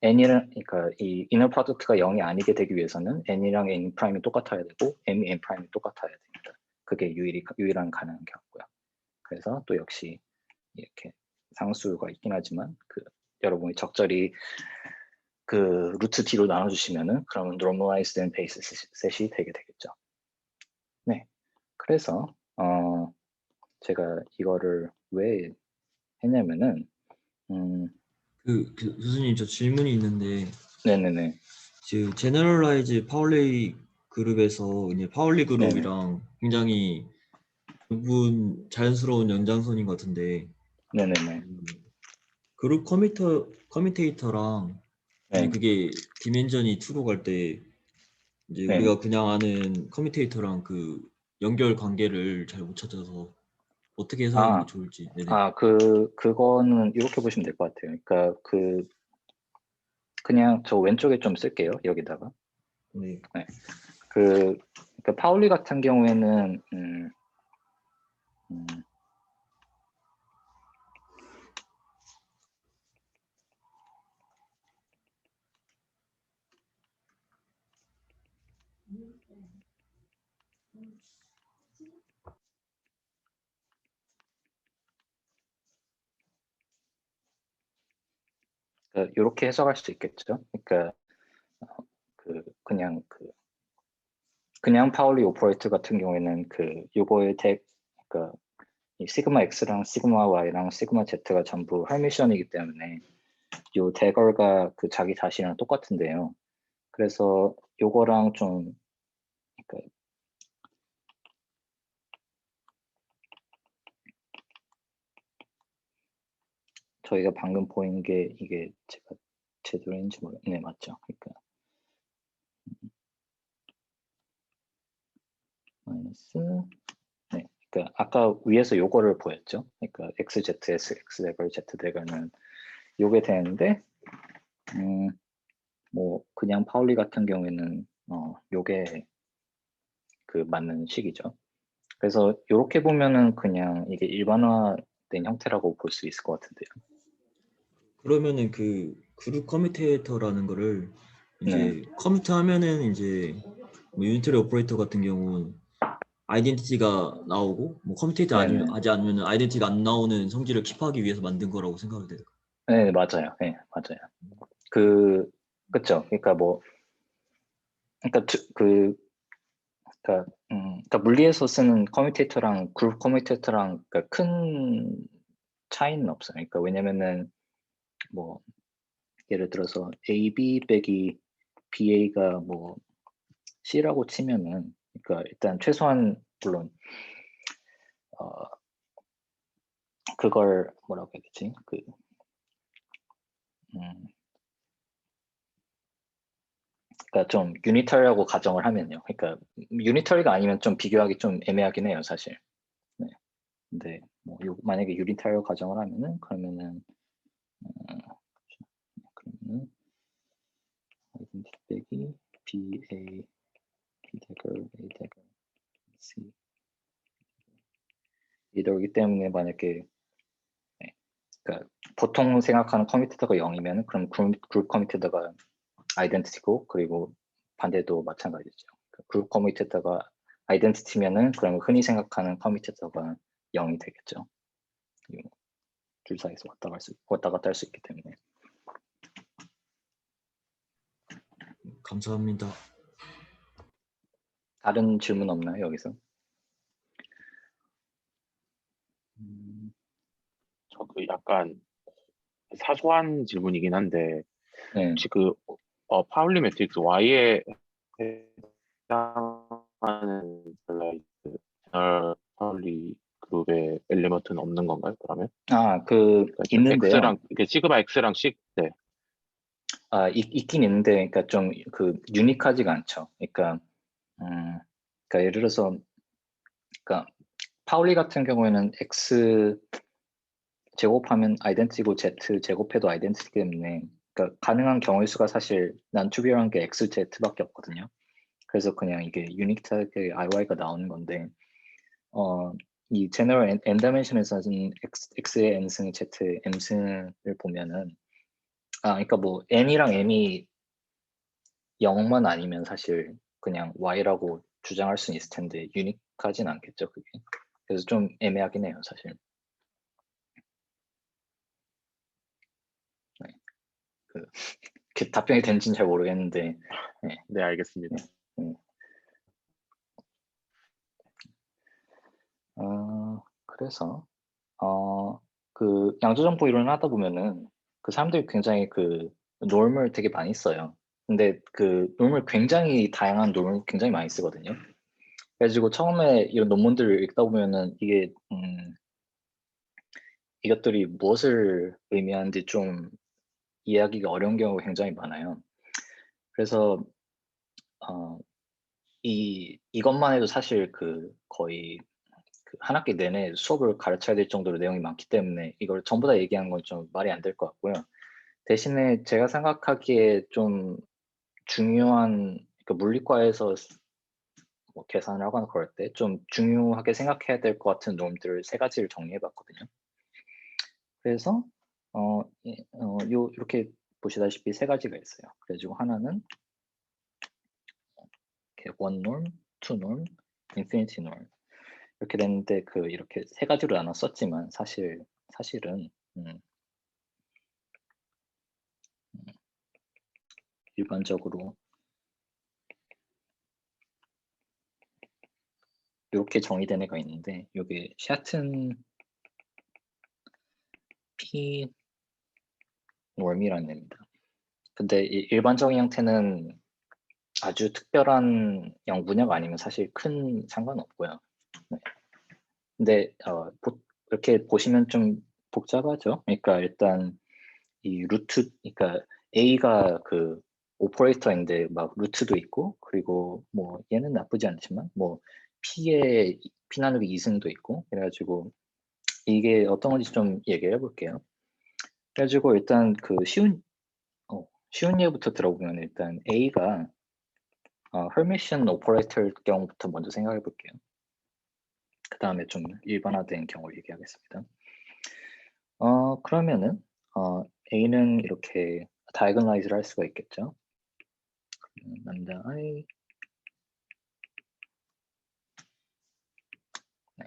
그러니까 이 이너 프로덕트가 0이 아니게 되기 위해서는 n이랑 n 프라임이 똑같아야 되고 m이 n 프라임이 똑같아야 됩니다. 그게 유일한 가능한 경우고요. 그래서 또 역시 이렇게 상수가 있긴 하지만 여러분이 적절히 루트 t로 나눠주시면은 그러면 normalized and base set이 되게 되겠죠. 네, 그래서 제가 이거를 왜 했냐면은 교수님, 저 질문이 있는데, 네네네. 제너럴라이즈 파울리 그룹에서 이제 파울리 그룹이랑 굉장히 두분 자연스러운 연장선인 것 같은데, 네네네. 그룹 커뮤테이터랑 이제 네. 그게 디멘전이 2로 갈 때 이제 네. 우리가 그냥 아는 커뮤테이터랑 연결 관계를 잘 못 찾아서 어떻게 해석하는 게 좋을지. 네네. 그거는 이렇게 보시면 될 것 같아요. 그러니까 그냥 저 왼쪽에 좀 쓸게요. 여기다가. 네. 네. 그러니까 파울리 같은 경우에는 이렇게 해석할 수 있겠죠. 그러니까 그냥 파울리 오퍼레이터 같은 경우에는 요거의 그러니까 이 시그마 x랑 시그마 y랑 시그마 z가 전부 할미션이기 때문에 요 대걸과 자기 자신이랑 똑같은데요. 그래서 요거랑 좀 그러니까 저희가 방금 보인 게 이게 제가 제대로 했는지 모르겠네. 네, 맞죠. 그러니까 마이너스 네, 그러니까 아까 위에서 요거를 보였죠. 그러니까 XZS, X대걸, Z대걸은 요게 되는데 뭐 그냥 파울리 같은 경우에는 요게 맞는 식이죠. 그래서 이렇게 보면은 그냥 이게 일반화된 형태라고 볼 수 있을 것 같은데요. 그러면은 그룹 커뮤테이터라는 거를 이제 커뮤트 하면은 이제 뭐 유니터리 오퍼레이터 같은 경우는 아이덴티티가 나오고 뭐 커뮤테이터 하지 않으면 아이덴티티가 안 나오는 성질을 킵하기 위해서 만든 거라고 생각을 돼요. 네, 맞아요. 네, 맞아요. 그쵸. 그러니까 그러니까 물리에서 쓰는 커뮤테이터랑 그룹 커뮤테이터랑 큰 차이는 없어요. 그러니까 왜냐면은 뭐 예를 들어서 AB 빼기 BA가 뭐 C라고 치면은 그러니까 일단 최소한 물론 그걸 뭐라고 해야 되지? 그러니까 좀 유니터리라고 가정을 하면요. 그러니까 유니터리가 아니면 좀 비교하기 좀 애매하긴 해요, 사실. 네. 근데 뭐 만약에 유니터리라고 가정을 하면은 그러면은 아이덴티티 빼기 B A B 대글 A 대글 C 이러기 때문에 만약에 그러니까 보통 생각하는 커미트가 0이면 그럼 그룹 커미트가 아이덴티티고 그리고 반대도 마찬가지죠. 그룹 커미트가 아이덴티티면은 그럼 흔히 생각하는 커미트가 0이 되겠죠. 줄 사이에서 왔다 갔다 할 수 있기 때문에. 감사합니다. 다른 질문 없나요, 여기서? 저 그 약간 사소한 질문이긴 한데 네. 혹시 그 파울리 매트릭스 Y에 해당하는 제너럴 파울리 그룹의 엘리먼트는 없는 건가요? 그러면? 그러니까 있는데요. X랑 이게 시그마 X랑 네. 있긴 있는데, 그러니까 좀 유니크하지가 않죠. 그러니까 예를 들어서, 그러니까 파울리 같은 경우에는 X 제곱하면 아이덴티티고 Z 제곱해도 아이덴티티 때문에, 그러니까 가능한 경우의 수가 사실 난 투비얼한 게 X, Z밖에 없거든요. 그래서 그냥 이게 유니크하게 IY가 나오는 건데, 이 제너럴 n 다이멘션에서는 X의 n승, Z의 m승을 보면은, 그러니까 뭐 n이랑 m이 0만 아니면 사실 그냥 y라고 주장할 수는 있을 텐데 유니크하진 않겠죠, 그게. 그래서 좀 애매하긴 해요, 사실. 네. 그 답변이 되는지는 잘 모르겠는데. 네, 네, 알겠습니다. 네. 그래서 그 양조정보 이론을 하다 보면은 그 사람들이 굉장히 그 놈을 되게 많이 써요. 근데 그 놈을 굉장히 다양한 놈을 굉장히 많이 쓰거든요. 그래가지고 처음에 이런 논문들을 읽다 보면은 이게 이것들이 무엇을 의미하는지 좀 이해하기가 어려운 경우가 굉장히 많아요. 그래서 이것만 해도 사실 그 거의 한 학기 내내 수업을 가르쳐야 될 정도로 내용이 많기 때문에 이걸 전부 다 얘기하는 건 좀 말이 안 될 것 같고요. 대신에 제가 생각하기에 좀 중요한, 그러니까 물리과에서 뭐 계산을 하거나 그럴 때 좀 중요하게 생각해야 될 것 같은 놈들을 3가지를 정리해 봤거든요. 그래서 이렇게 보시다시피 3가지가 있어요. 그래가지고 하나는 이렇게 one norm, two norm, infinity norm 이렇게 됐는데 이렇게 3가지로 나눠 썼지만 사실은 일반적으로 이렇게 정의된 애가 있는데 이게 샤튼 P norm이라는 애입니다. 근데 일반적인 형태는 아주 특별한 영분야가 아니면 사실 큰 상관없고요. 네. 근데 이렇게 보시면 좀 복잡하죠. 그러니까 일단 이 루트, 그러니까 A가 그 오퍼레이터인데 막 루트도 있고, 그리고 뭐 얘는 나쁘지 않지만 뭐 P의 P 나누기 2승도 있고, 그래가지고 이게 어떤 건지 좀 얘기를 해볼게요. 그래가지고 일단 그 쉬운 예부터 들어보면 일단 A가 헤르미션 오퍼레이터일 경우부터 먼저 생각해 볼게요. 그 다음에 좀 일반화된 경우를 얘기하겠습니다. 그러면은 A는 이렇게 다이어고널라이즈를 할 수가 있겠죠. 람다 I. 네.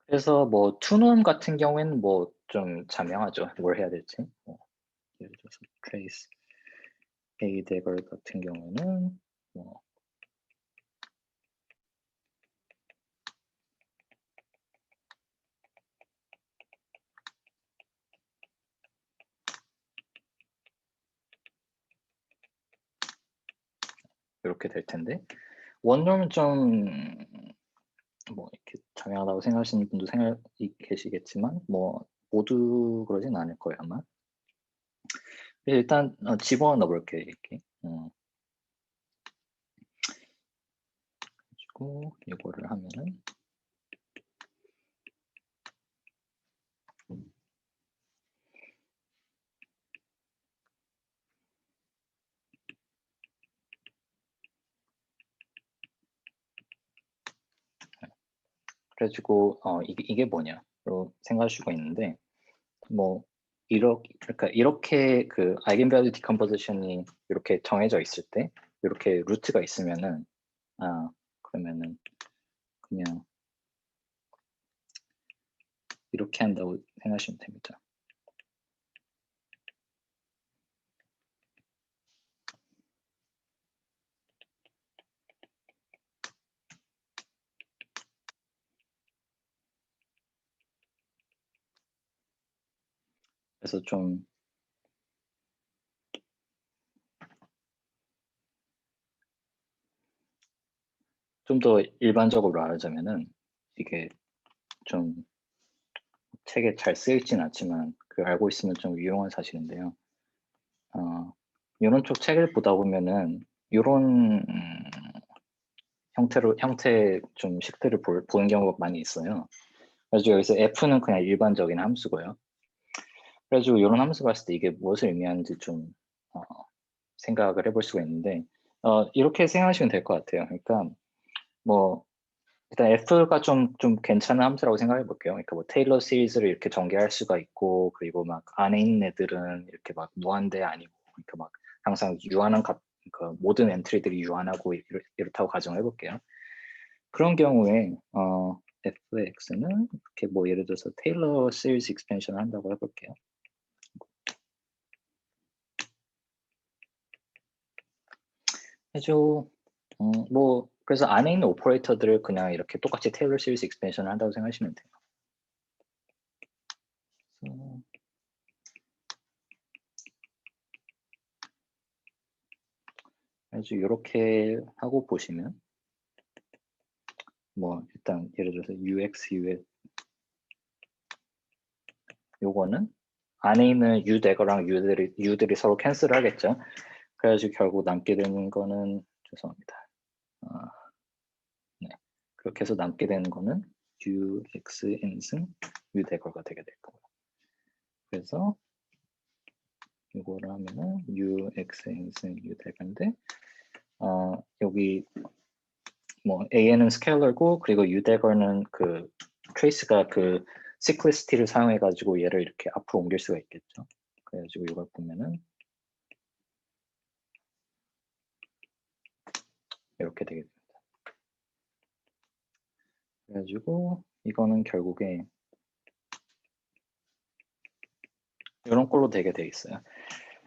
그래서 뭐 투놈 같은 경우에는 뭐 좀 자명하죠. 뭘 해야 될지. 예를 들어서 trace A 대걸 같은 경우는 뭐 이렇게 될 텐데 원룸은 좀 뭐 이렇게 정형하다고 생각하시는 분도 계시겠지만 뭐 모두 그러진 않을 거예요 아마. 일단 집어넣어 넣어볼게요 이렇게. 그리고 이거를 하면은 그래가지고 이게 뭐냐로 생각할 수가 있는데 뭐 이렇게 그 아이겐밸류 디컴포지션이 이렇게 정해져 있을 때 이렇게 루트가 있으면은 그러면은 그냥 이렇게 한다고 생각하시면 됩니다. 그래서 좀 더 일반적으로 말하자면은 이게 좀 책에 잘 쓰여있진 않지만 그 알고 있으면 좀 유용한 사실인데요. 이런 쪽 책을 보다 보면은 이런 형태의 좀 식들을 보는 경우가 많이 있어요. 그래서 여기서 f는 그냥 일반적인 함수고요. 그래가지고 이런 함수 봤을 때 이게 무엇을 의미하는지 좀 생각을 해볼 수가 있는데 이렇게 생각하시면 될 것 같아요. 그러니까 뭐 일단 f가 좀 괜찮은 함수라고 생각해 볼게요. 그러니까 뭐 테일러 시리즈를 이렇게 전개할 수가 있고 그리고 막 안에 있는 애들은 이렇게 막 무한대 아니고 그러니까 막 항상 유한한 값, 그러니까 모든 엔트리들이 유한하고 이렇다고 가정해 볼게요. 그런 경우에 fx는 이렇게 뭐 예를 들어서 테일러 시리즈 익스펜션을 한다고 해볼게요. 해줘. 뭐 그래서 안에 있는 오퍼레이터들을 그냥 이렇게 똑같이 테일러 시리즈 익스펜션을 한다고 생각하시면 돼요. 그래서 이렇게 하고 보시면 뭐 일단 예를 들어서 UX, UX 요거는 안에 있는 U대거랑 U들이 서로 캔슬을 하겠죠. 그래가지고 결국 남게 되는 거는 죄송합니다. 네. 그렇게 해서 남게 되는 거는 UX 인승 U대거가 되게 될 거예요. 그래서 이거를 하면은 UX 인승 U대거인데 여기 뭐 AN은 스케일러고 그리고 U대거는 그 트레이스가 그 시클리시티를 사용해 가지고 얘를 이렇게 앞으로 옮길 수가 있겠죠. 그래가지고 이걸 보면은 이렇게 되게 됩니다. 그래가지고 이거는 결국에 이런 꼴로 되게 돼 있어요.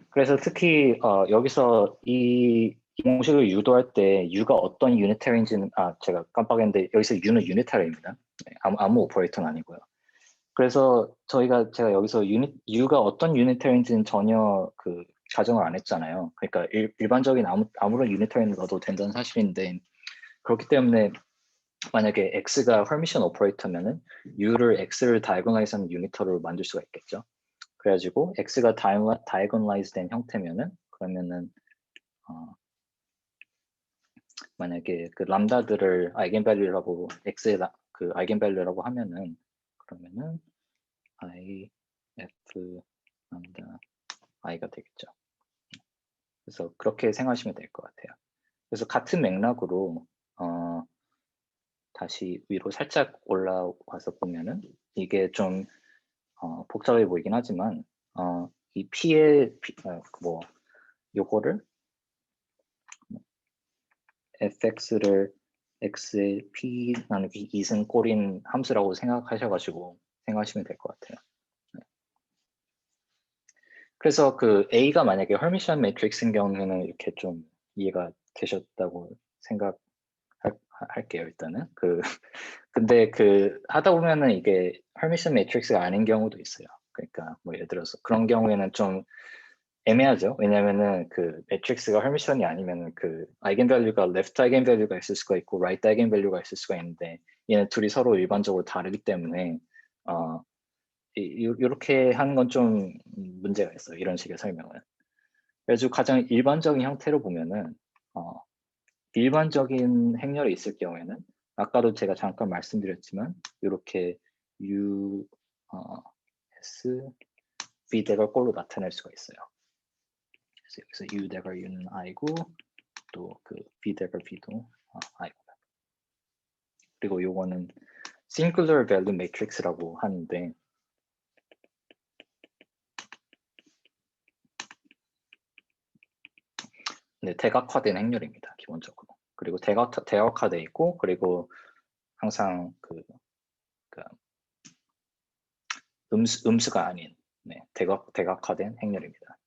그래서 특히 여기서 이 공식을 유도할 때 U가 어떤 유니터인지는 제가 깜빡했는데 여기서 U는 유니터입니다. 아무 오퍼레이터는 아니고요. 그래서 제가 여기서 U가 어떤 유니터인지는 전혀 그 가정을 안 했잖아요. 그러니까 일반적인 아무런 유니터인을 넣어도 된다는 사실인데 그렇기 때문에 만약에 X가 헐미션 오퍼레이터면은 U를 X를 다이고널라이즈하는 유니터로 만들 수가 있겠죠. 그래가지고 X가 다이고널라이즈 된 형태면은 그러면은 만약에 그 람다들을 아이겐밸류라고 X의 그 아이겐밸류라고 하면은 그러면은 I, F, 람다, I가 되겠죠. 그래서 그렇게 생각하시면 될 것 같아요. 그래서 같은 맥락으로 다시 위로 살짝 올라와서 보면은 이게 좀 복잡해 보이긴 하지만 이 P의 뭐 요거를 fx를 x의 p 나누기 2승 꼴인 함수라고 생각하셔가지고 생각하시면 될 것 같아요. 그래서 그 A가 만약에 헐미션 매트릭스인 경우에는 이렇게 좀 이해가 되셨다고 생각할게요 일단은. 근데 하다 보면은 이게 헐미션 매트릭스가 아닌 경우도 있어요. 그러니까 뭐 예를 들어서 그런 경우에는 좀 애매하죠. 왜냐면은 그 매트릭스가 헐미션이 아니면은 그 아이겐밸류가 레프트 아이겐밸류가 있을 수가 있고 라이트 아이겐밸류가 있을 수가 있는데 얘는 둘이 서로 일반적으로 다르기 때문에 이렇게 하는 건 좀 문제가 있어요. 이런 식의 설명은. 그래서 가장 일반적인 형태로 보면은 일반적인 행렬이 있을 경우에는 아까도 제가 잠깐 말씀드렸지만 이렇게 U, S, V 대걸 꼴로 나타낼 수가 있어요. 그래서 U 대걸 U는 I고 또 그 V 대걸 V도 I고 그리고 요거는 Singular Value Matrix라고 하는데 네, 대각화된 행렬입니다. 기본적으로. 그리고 대각화돼 있고 그리고 항상 그 음수가 아닌 대각화된 행렬입니다.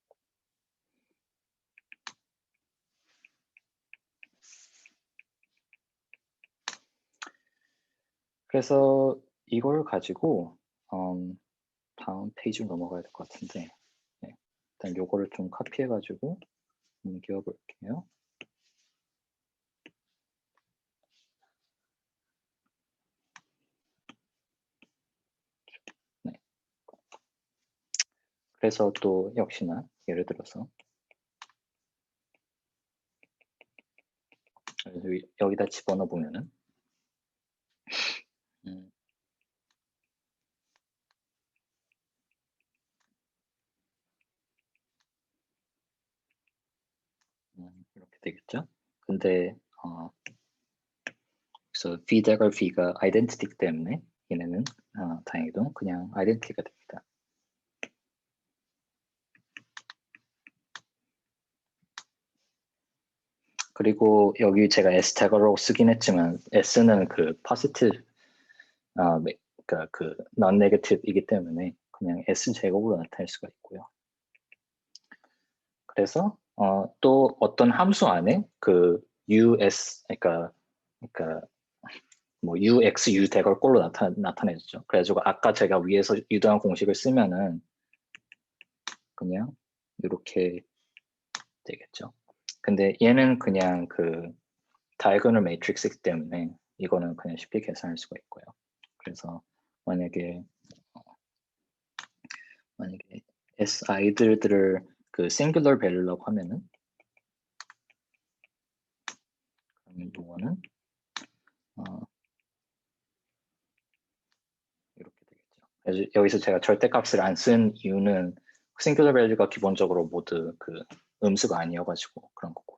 그래서 이걸 가지고 다음 페이지로 넘어가야 될 것 같은데 일단 요거를 좀 카피해 가지고 옮겨 볼게요. 네. 그래서 또 역시나 예를 들어서 여기다 집어넣어 보면은 이렇게 되겠죠. 근데 그래서 V 대걸 V가 아이덴티티 때문에 얘네는 다행히도 그냥 아이덴티티가 됩니다. 그리고 여기 제가 S 대걸로 쓰긴 했지만 S는 그 포지티브 그러니까 그 non negative이기 때문에 그냥 S 제곱으로 나타낼 수가 있고요. 그래서 또 어떤 함수 안에 그 US 그러니까 뭐 UX U 대걸 꼴로 나타내죠. 그래가지고 아까 제가 위에서 유도한 공식을 쓰면은 그냥 이렇게 되겠죠. 근데 얘는 그냥 그 다이고널 매트릭스이기 때문에 이거는 그냥 쉽게 계산할 수가 있고요. 그래서 만약에 SI들을 그 싱글러 밸류라고 하면은 그러면 이거는 이렇게 되겠죠. 그래서 여기서 제가 절대값을 안 쓴 이유는 싱글러 밸류가 기본적으로 모두 그 음수가 아니어가지고 그런 거고요.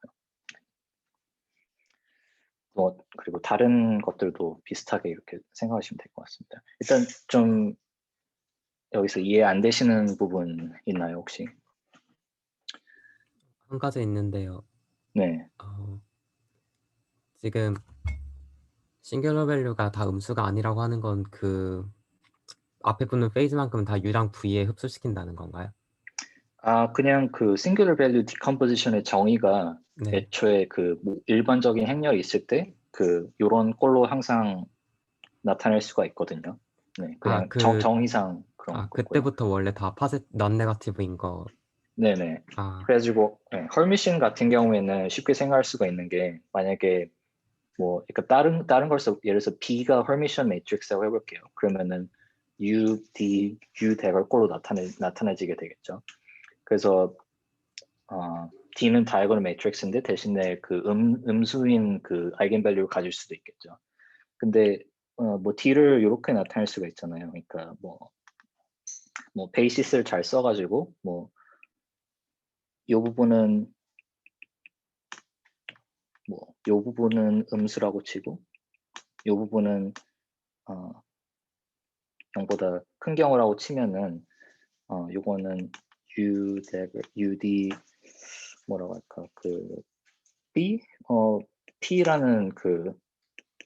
그리고 다른 것들도 비슷하게 이렇게 생각하시면 될 것 같습니다. 일단 좀 여기서 이해 안 되시는 부분 있나요, 혹시? 한 가지 있는데요. 네. 지금 싱귤러 밸류가 다 음수가 아니라고 하는 건 그 앞에 붙는 페이지만큼 다 U랑 V에 흡수시킨다는 건가요? 그냥 그 싱글러 밸류 디컴포지션의 정의가 네. 애초에 그 일반적인 행렬이 있을 때 그 요런 꼴로 항상 나타낼 수가 있거든요. 네, 그냥 정의상 그런 거고요. 그때부터 원래 다 non negative인 거. 네네. 그래가지고 헐미신 같은 경우에는 쉽게 생각할 수가 있는 게 만약에 뭐 그러니까 다른 걸 예를 들어서 B가 헐미션 매트릭스라고 해볼게요. 그러면은 U, D, U 대걸 꼴로 나타내지게 되겠죠. 그래서 D는 다이고널 매트릭스인데 대신에 그 음수인 그 아이겐밸류를 가질 수도 있겠죠. 근데 뭐 D를 이렇게 나타낼 수가 있잖아요. 그러니까 뭐 베이시스를 잘 써가지고 뭐 이 부분은 이 부분은 음수라고 치고 이 부분은 0보다 큰 경우라고 치면은 요거는 UD 뭐라고 할까 그 B P라는 그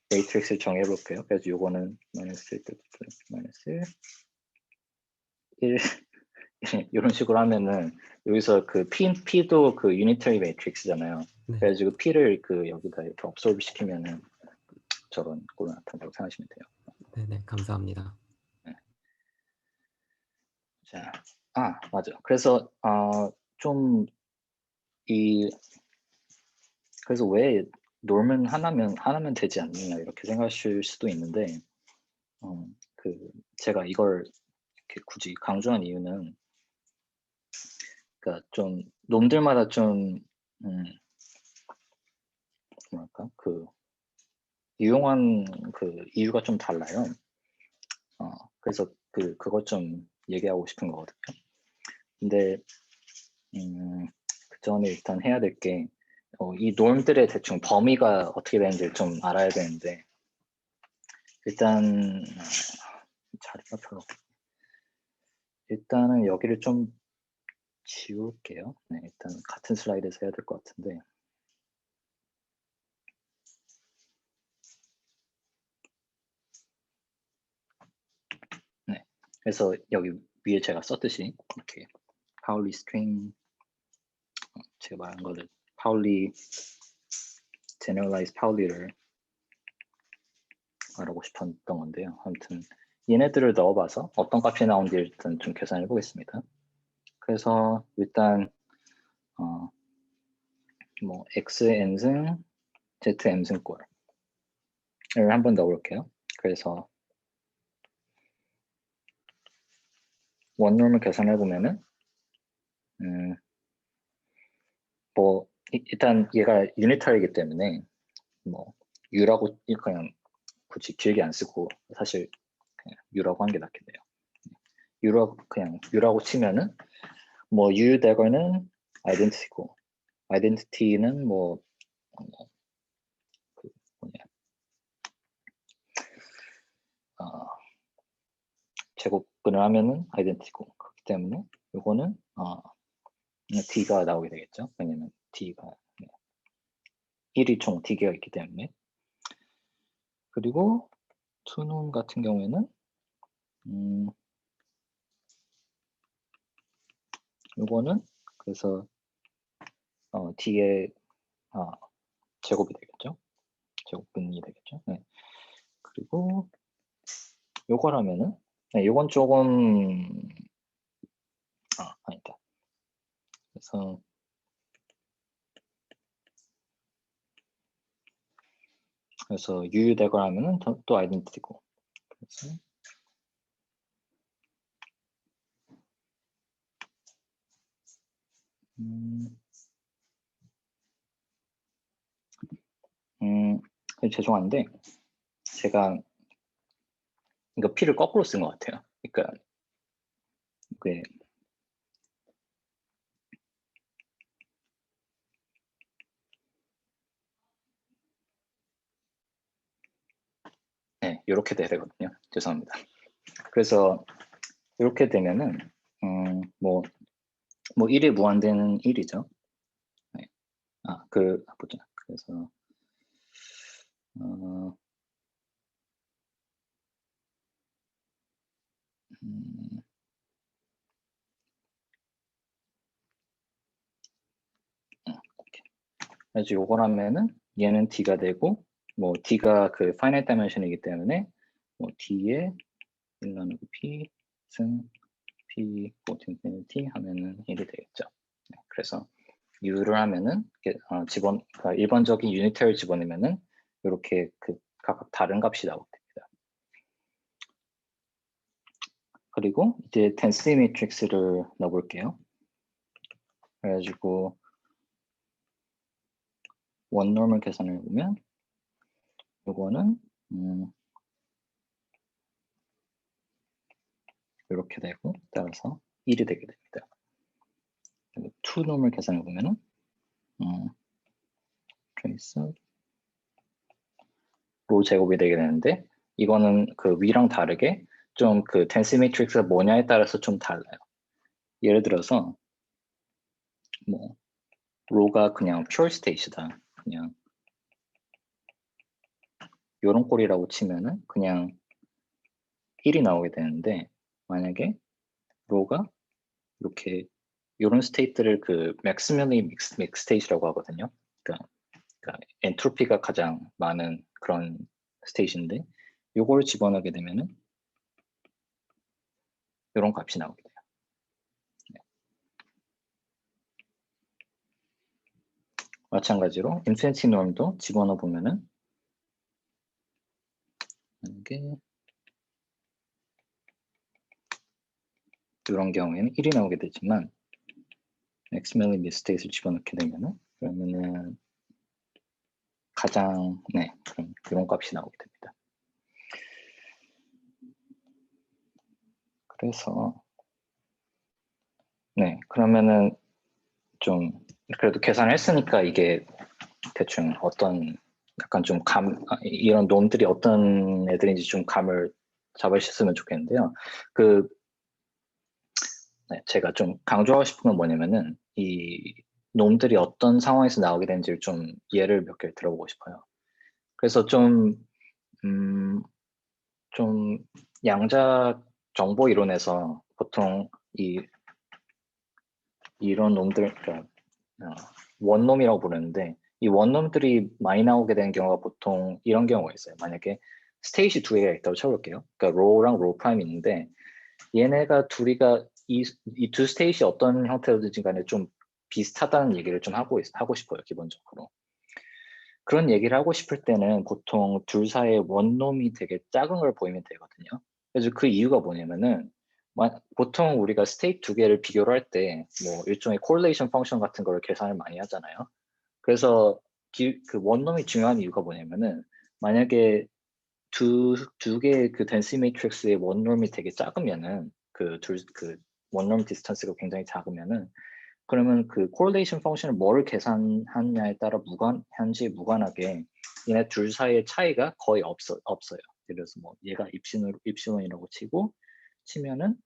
매트릭스를 정해볼게요. 그래서 요거는 마이너스 1 이런 식으로 하면은 여기서 그 P도 그 유니터리 매트릭스잖아요. 네. 그래가지고 P를 그 여기다 이렇게 업솔브 시키면은 저런 꼴로 나타난다고 생각하시면 돼요. 네네, 감사합니다. 네. 자, 맞아. 그래서 좀 그래서 왜 놈은 하나면 되지 않느냐 이렇게 생각하실 수도 있는데 제가 이걸 이렇게 굳이 강조한 이유는 그러니까 좀 놈들마다 좀 뭐랄까 유용한 이유가 좀 달라요. 그래서 그것 좀 얘기하고 싶은 거거든요. 근데 그 전에 일단 해야 될 게 이 놈들의 대충 범위가 어떻게 되는지 좀 알아야 되는데 일단 자리가 별로 없네. 일단은 여기를 좀 지울게요. 네, 일단 같은 슬라이드에서 해야 될 것 같은데 네, 그래서 여기 위에 제가 썼듯이 이렇게 파울리 스트링 제가 말한 거를 파울리 제너럴라이즈 파울리를 말하고 싶었던 건데요. 아무튼 얘네들을 넣어봐서 어떤 값이 나오는지 일단 좀 계산해 보겠습니다. 그래서 일단 뭐 xn승 zm승꼴을 한번 넣어볼게요. 그래서 원룸을 계산해 보면은 뭐 일단 얘가 유니탈이기 때문에 뭐 u라고 그냥 굳이 길게 안 쓰고 사실 그냥 u라고 한 게 낫겠네요. 그냥 u라고 치면은 뭐 u 대거는 아이덴티티고 아이덴티티는 뭐 제곱근을 하면은 아이덴티티고 그렇기 때문에 요거는 d가 나오게 되겠죠. 왜냐면 d가 1이 총 d개가 있기 때문에. 그리고 투놈 같은 경우에는 요거는 그래서 d의 제곱이 되겠죠. 제곱근이 되겠죠. 네. 그리고 요거라면은 네, 요건 조금 아니다. 그래서 유유대걸 하면은 또 아이덴티티고. 그래서 죄송한데 제가 이거 P를 거꾸로 쓴 것 같아요. 그러니까 이게 네, 이렇게 돼야 되거든요. 죄송합니다. 그래서 이렇게 되면은 뭐 1이 무한대는 1이죠. 네. 보자. 그래서 그래서 요거라면은 얘는 d가 되고 뭐 d가 그 finite dimension이기 때문에 뭐 d에 1 나누기 p 승 p infinity 하면은 1이 되겠죠. 네, 그래서 u를 하면은 그러니까 일반적인 유니트를 집어넣으면은 이렇게 각각 다른 값이 나오게 됩니다. 그리고 이제 density matrix를 넣어볼게요. 그래가지고 원norm을 계산해 보면 요거는 이렇게 되고 따라서 1이 되게 됩니다. 투놈을 계산해 보면은 트레이스 로 제곱이 되게 되는데 이거는 그 위랑 다르게 좀 그 덴시 매트릭스가 뭐냐에 따라서 좀 달라요. 예를 들어서 뭐 로가 그냥 퓨어 스테이트다. 그냥 요런 꼴이라고 치면은 그냥 1이 나오게 되는데 만약에 로가 이렇게 요런 스테이트를 그 맥시멀리 믹스 스테이트라고 하거든요. 그러니까 엔트로피가 가장 많은 그런 스테이트인데 요걸 집어넣게 되면은 이런 값이 나오게 돼요. 마찬가지로 인피니티 놈도 집어넣어 보면은 이게 이런 경우에는 1이 나오게 되지만 maximally mistake을 집어넣게 되면은 그러면은 가장 그럼 이런 값이 나오게 됩니다. 그래서 그러면은 좀 그래도 계산을 했으니까 이게 대충 어떤 약간 좀 이런 놈들이 어떤 애들인지 좀 감을 잡으셨으면 좋겠는데요. 제가 좀 강조하고 싶은 건 뭐냐면은 이 놈들이 어떤 상황에서 나오게 되는지를 좀 예를 몇 개 들어보고 싶어요. 그래서 좀 양자 정보 이론에서 보통 이런 놈들, 그러니까 원놈이라고 부르는데 이 원놈들이 많이 나오게 되는 경우가 보통 이런 경우가 있어요. 만약에 스테이지 두 개가 있다고 쳐볼게요. 그러니까 로우랑 로우 프라임이 있는데 얘네가 둘이가 이 두 스테이지 어떤 형태로든지 간에 좀 비슷하다는 얘기를 좀 하고 싶어요. 기본적으로. 그런 얘기를 하고 싶을 때는 보통 둘 사이의 원놈이 되게 작은 걸 보이면 되거든요. 그래서 그 이유가 뭐냐면은 보통 우리가 스테이트 두 개를 비교를 할 때 뭐 일종의 correlation 펑션 같은 거를 계산을 많이 하잖아요. 그래서 그 원놈이 중요한 이유가 뭐냐면은 만약에 두 개의 그 덴시티 매트릭스의 원놈이 되게 작으면은 그 원놈 디스턴스가 굉장히 작으면은 그러면 그 correlation 펑션을 뭐를 계산하느냐에 따라 현재 무관하게 얘네 둘 사이의 차이가 거의 없어요. 그래서 뭐 얘가 입시론이라고 치면은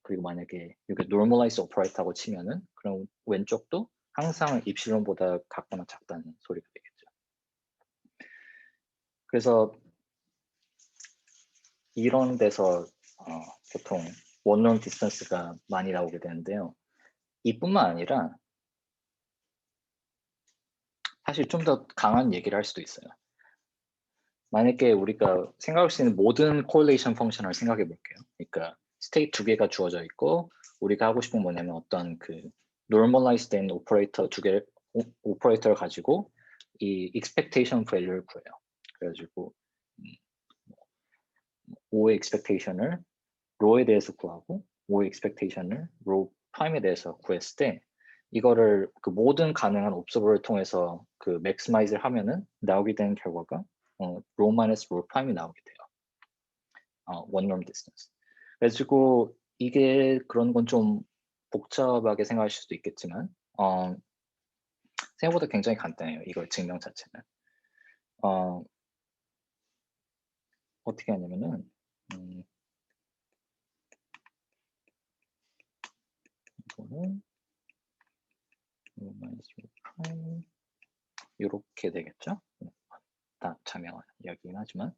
그리고 만약에 이렇게 normalize operator라고 치면은 그럼 왼쪽도 항상 입시론보다 같거나 작다는 소리가 되겠죠. 그래서 이런 데서 보통 원룸 디스턴스가 많이 나오게 되는데요. 이뿐만 아니라 사실 좀 더 강한 얘기를 할 수도 있어요. 만약에 우리가 생각할 수 있는 모든 correlation 펑션을 생각해 볼게요. 그러니까 스테이트 두 개가 주어져 있고 우리가 하고 싶은 뭐냐면 어떤 그 normalize 된 오퍼레이터를 가지고 이 expectation value를 구해요. 그래가지고 O의 expectation을 row에 대해서 구하고 O의 expectation을 row prime에 대해서 구했을 때 이거를 그 모든 가능한 옵저버를 통해서 그 maximize를 하면은 나오게 되는 결과가 row minus row prime이 나오게 돼요. one norm distance. 그래가지고 이게 그런 건 좀 복잡하게 생각하실 수도 있겠지만 생각보다 굉장히 간단해요. 이거 증명 자체는. 어떻게 하냐면은 이거는 이렇게 되겠죠? 다 자명한 이야기긴 하지만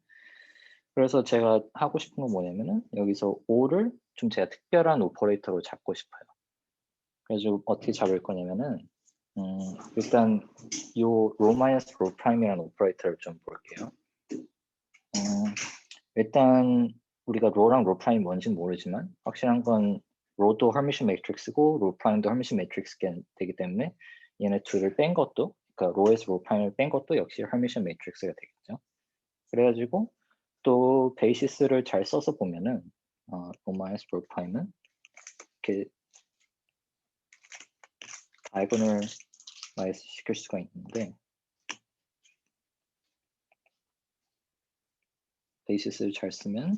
그래서 제가 하고 싶은 건 뭐냐면은 여기서 O를 좀 제가 특별한 오퍼레이터로 잡고 싶어요. 그래서 어떻게 잡을 거냐면은 일단 요 로마이너스 로 프라임이라는 오퍼레이터를 좀 볼게요. 일단 우리가 로랑 로 프라임이 뭔지는 모르지만 확실한 건 로도 허미션 매트릭스고 로 프라임도 허미션 매트릭스가 되기 때문에 얘네 둘을 뺀 것도 그러니까 로에서 로 프라임을 뺀 것도 역시 허미션 매트릭스가 되겠죠. 그래가지고 또 베이시스를 잘 써서 보면은 로마이너스 로 프라임은 이렇게 다이고널 라이즈 시킬 수가 있는데 베이시스를 잘 쓰면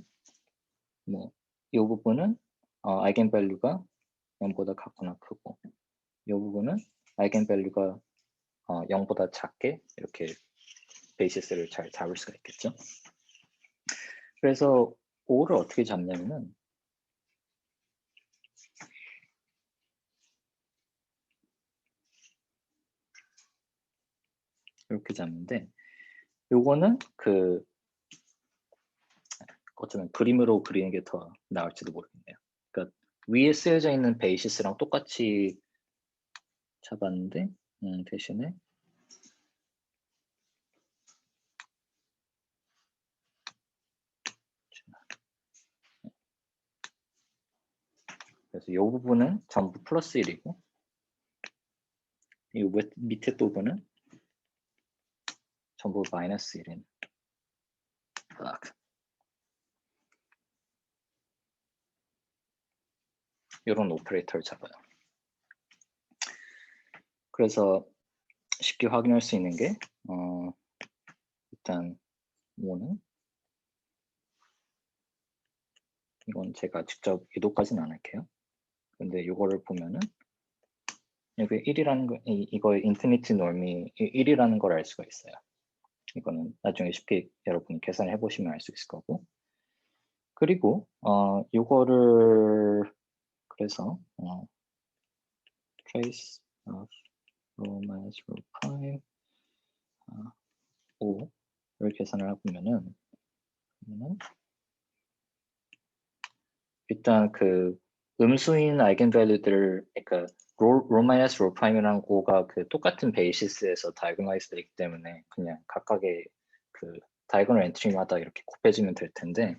뭐 이 부분은 아이겐밸류가 0보다 같거나 크고 이 부분은 아이겐밸류가 0보다 작게 이렇게 베이시스를 잘 잡을 수가 있겠죠. 그래서 O를 어떻게 잡냐면은 이렇게 잡는데 요거는 어쩌면 그림으로 그리는 게 더 나을지도 모르겠네요. 그러니까 위에 쓰여져 있는 베이시스랑 똑같이 잡았는데 대신에 그래서 이 부분은 전부 플러스 1이고 이 밑에 부분은 전부 마이너스 1인 이런 오퍼레이터를 잡아요. 그래서 쉽게 확인할 수 있는 게 일단 뭐는 이건 제가 직접 유도까지는 안 할게요. 근데 이거를 보면은 여기 1이라는 거, 이거의 인피니티 놈이 1이라는 걸 알 수가 있어요. 이거는 나중에 쉽게 여러분이 계산을 해보시면 알 수 있을 거고. 그리고 이거를 그래서 trace of rho minus rho prime 5를 계산을 해보면은 일단 그 음수인 아이겐밸류들을 그러니까 로 마이너스 로 프라임이랑 5가 그 똑같은 베이시스에서 다이고널라이즈 되기 때문에 그냥 각각의 그 다이고널 엔트리마다 이렇게 곱해지면 될 텐데,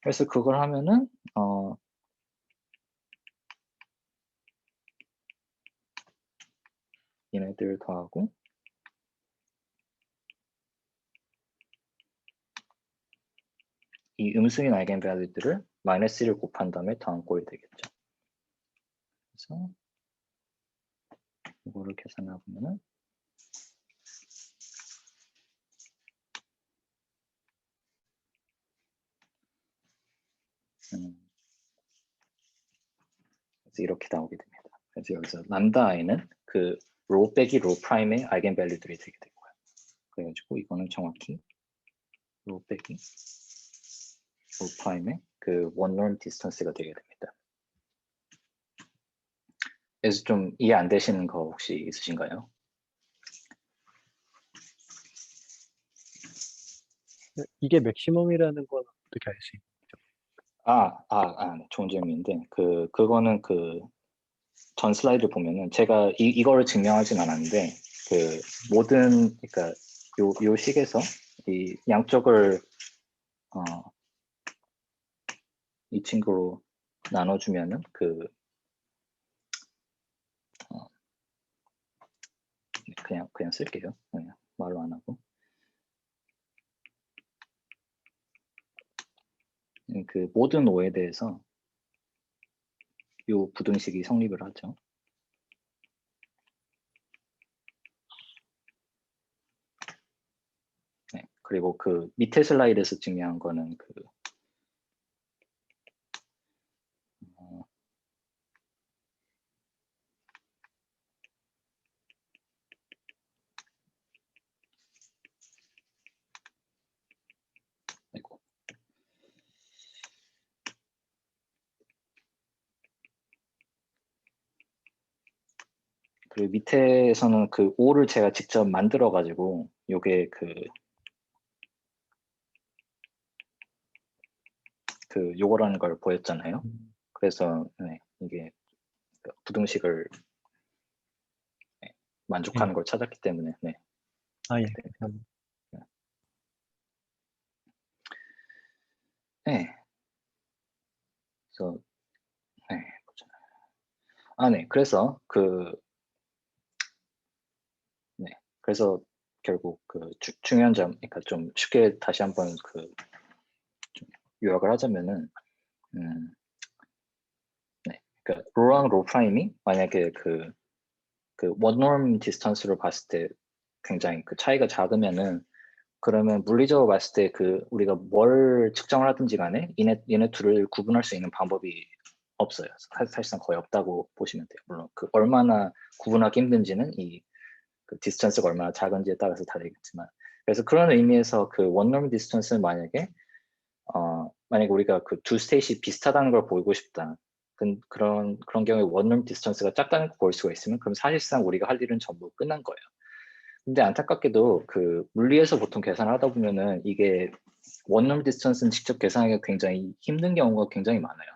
그래서 그걸 하면은 얘네들 더하고 이 음수인 아이겐밸류들을 마이너스 1을 곱한 다음에 더한 꼴이 되겠죠. 그래서 이거를 계산해 보면은 그래서 이렇게 나오게 됩니다. 그래서 여기서 람다 i는 그 로 빼기 로 프라임의 아이겐밸류들이 되게 되고요. 그래가지고 이거는 정확히 로 빼기 로 프라임의 그 원노멀 디스턴스가 되게 됩니다. 그래서 좀 이해 안 되시는 거 혹시 있으신가요? 이게 맥시멈이라는 건 어떻게 알지? 네, 좋은 질문인데 그거는 그 전 슬라이드를 보면은 제가 이거를 증명하진 않았는데 그 모든 그러니까 요 식에서 이 양쪽을 이 친구로 나눠주면은 그냥 쓸게요. 그냥 말로 안 하고 그 모든 오에 대해서 요 부등식이 성립을 하죠. 네, 그리고 그 밑에 슬라이드에서 증명한 거는 그 아이고. 그리고 밑에서는 그 5를 제가 직접 만들어 가지고 요게 요거라는 걸 보였잖아요. 그래서 네, 이게 부등식을 만족하는 걸 찾았기 때문에 네. 아, 예. 네. 그래서 네, 보잖아요. 네. 그래서 네. 그래서 결국 중요한 점, 그러니까 좀 쉽게 다시 한번 좀 요약을 하자면은 네. 그러니까 로랑 로 프라임이 만약에 그 원노멀 디스턴스로 봤을 때 굉장히 그 차이가 작으면은 그러면 물리적으로 봤을 때 우리가 뭘 측정을 하든지 간에 얘네 둘을 구분할 수 있는 방법이 없어요. 사실상 거의 없다고 보시면 돼요. 물론 얼마나 구분하기 힘든지는 그 디스턴스가 얼마나 작은지에 따라서 다르겠지만, 그래서 그런 의미에서 그 원노멀 디스턴스는 만약에 우리가 그 두 스테이시 비슷하다는 걸 보이고 싶다. 그런 경우에 원노멀 디스턴스가 작다는 걸 볼 수가 있으면 그럼 사실상 우리가 할 일은 전부 끝난 거예요. 근데 안타깝게도 물리에서 보통 계산을 하다 보면은 이게 원노멀 디스턴스는 직접 계산하기가 굉장히 힘든 경우가 굉장히 많아요.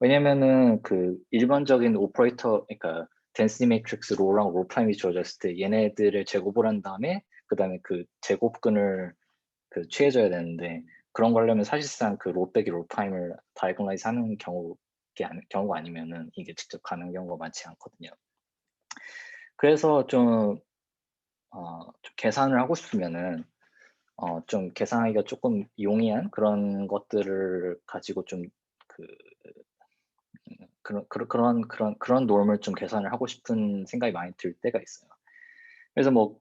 왜냐면은 일반적인 오퍼레이터, 그러니까 덴시티 매트릭스 로랑 로 프라임이 주어졌을 때 얘네들을 제곱을 한 다음에 그다음에 그 제곱근을 취해줘야 되는데, 그런 거 하려면 사실상 로 빼기 로 프라임을 다이고널라이즈 하는 경우가 아니면은 이게 직접 가는 경우가 많지 않거든요. 그래서 좀 계산을 하고 싶으면은 좀 계산하기가 조금 용이한 그런 것들을 가지고 좀 그런 놈을 좀 계산을 하고 싶은 생각이 많이 들 때가 있어요. 그래서 뭐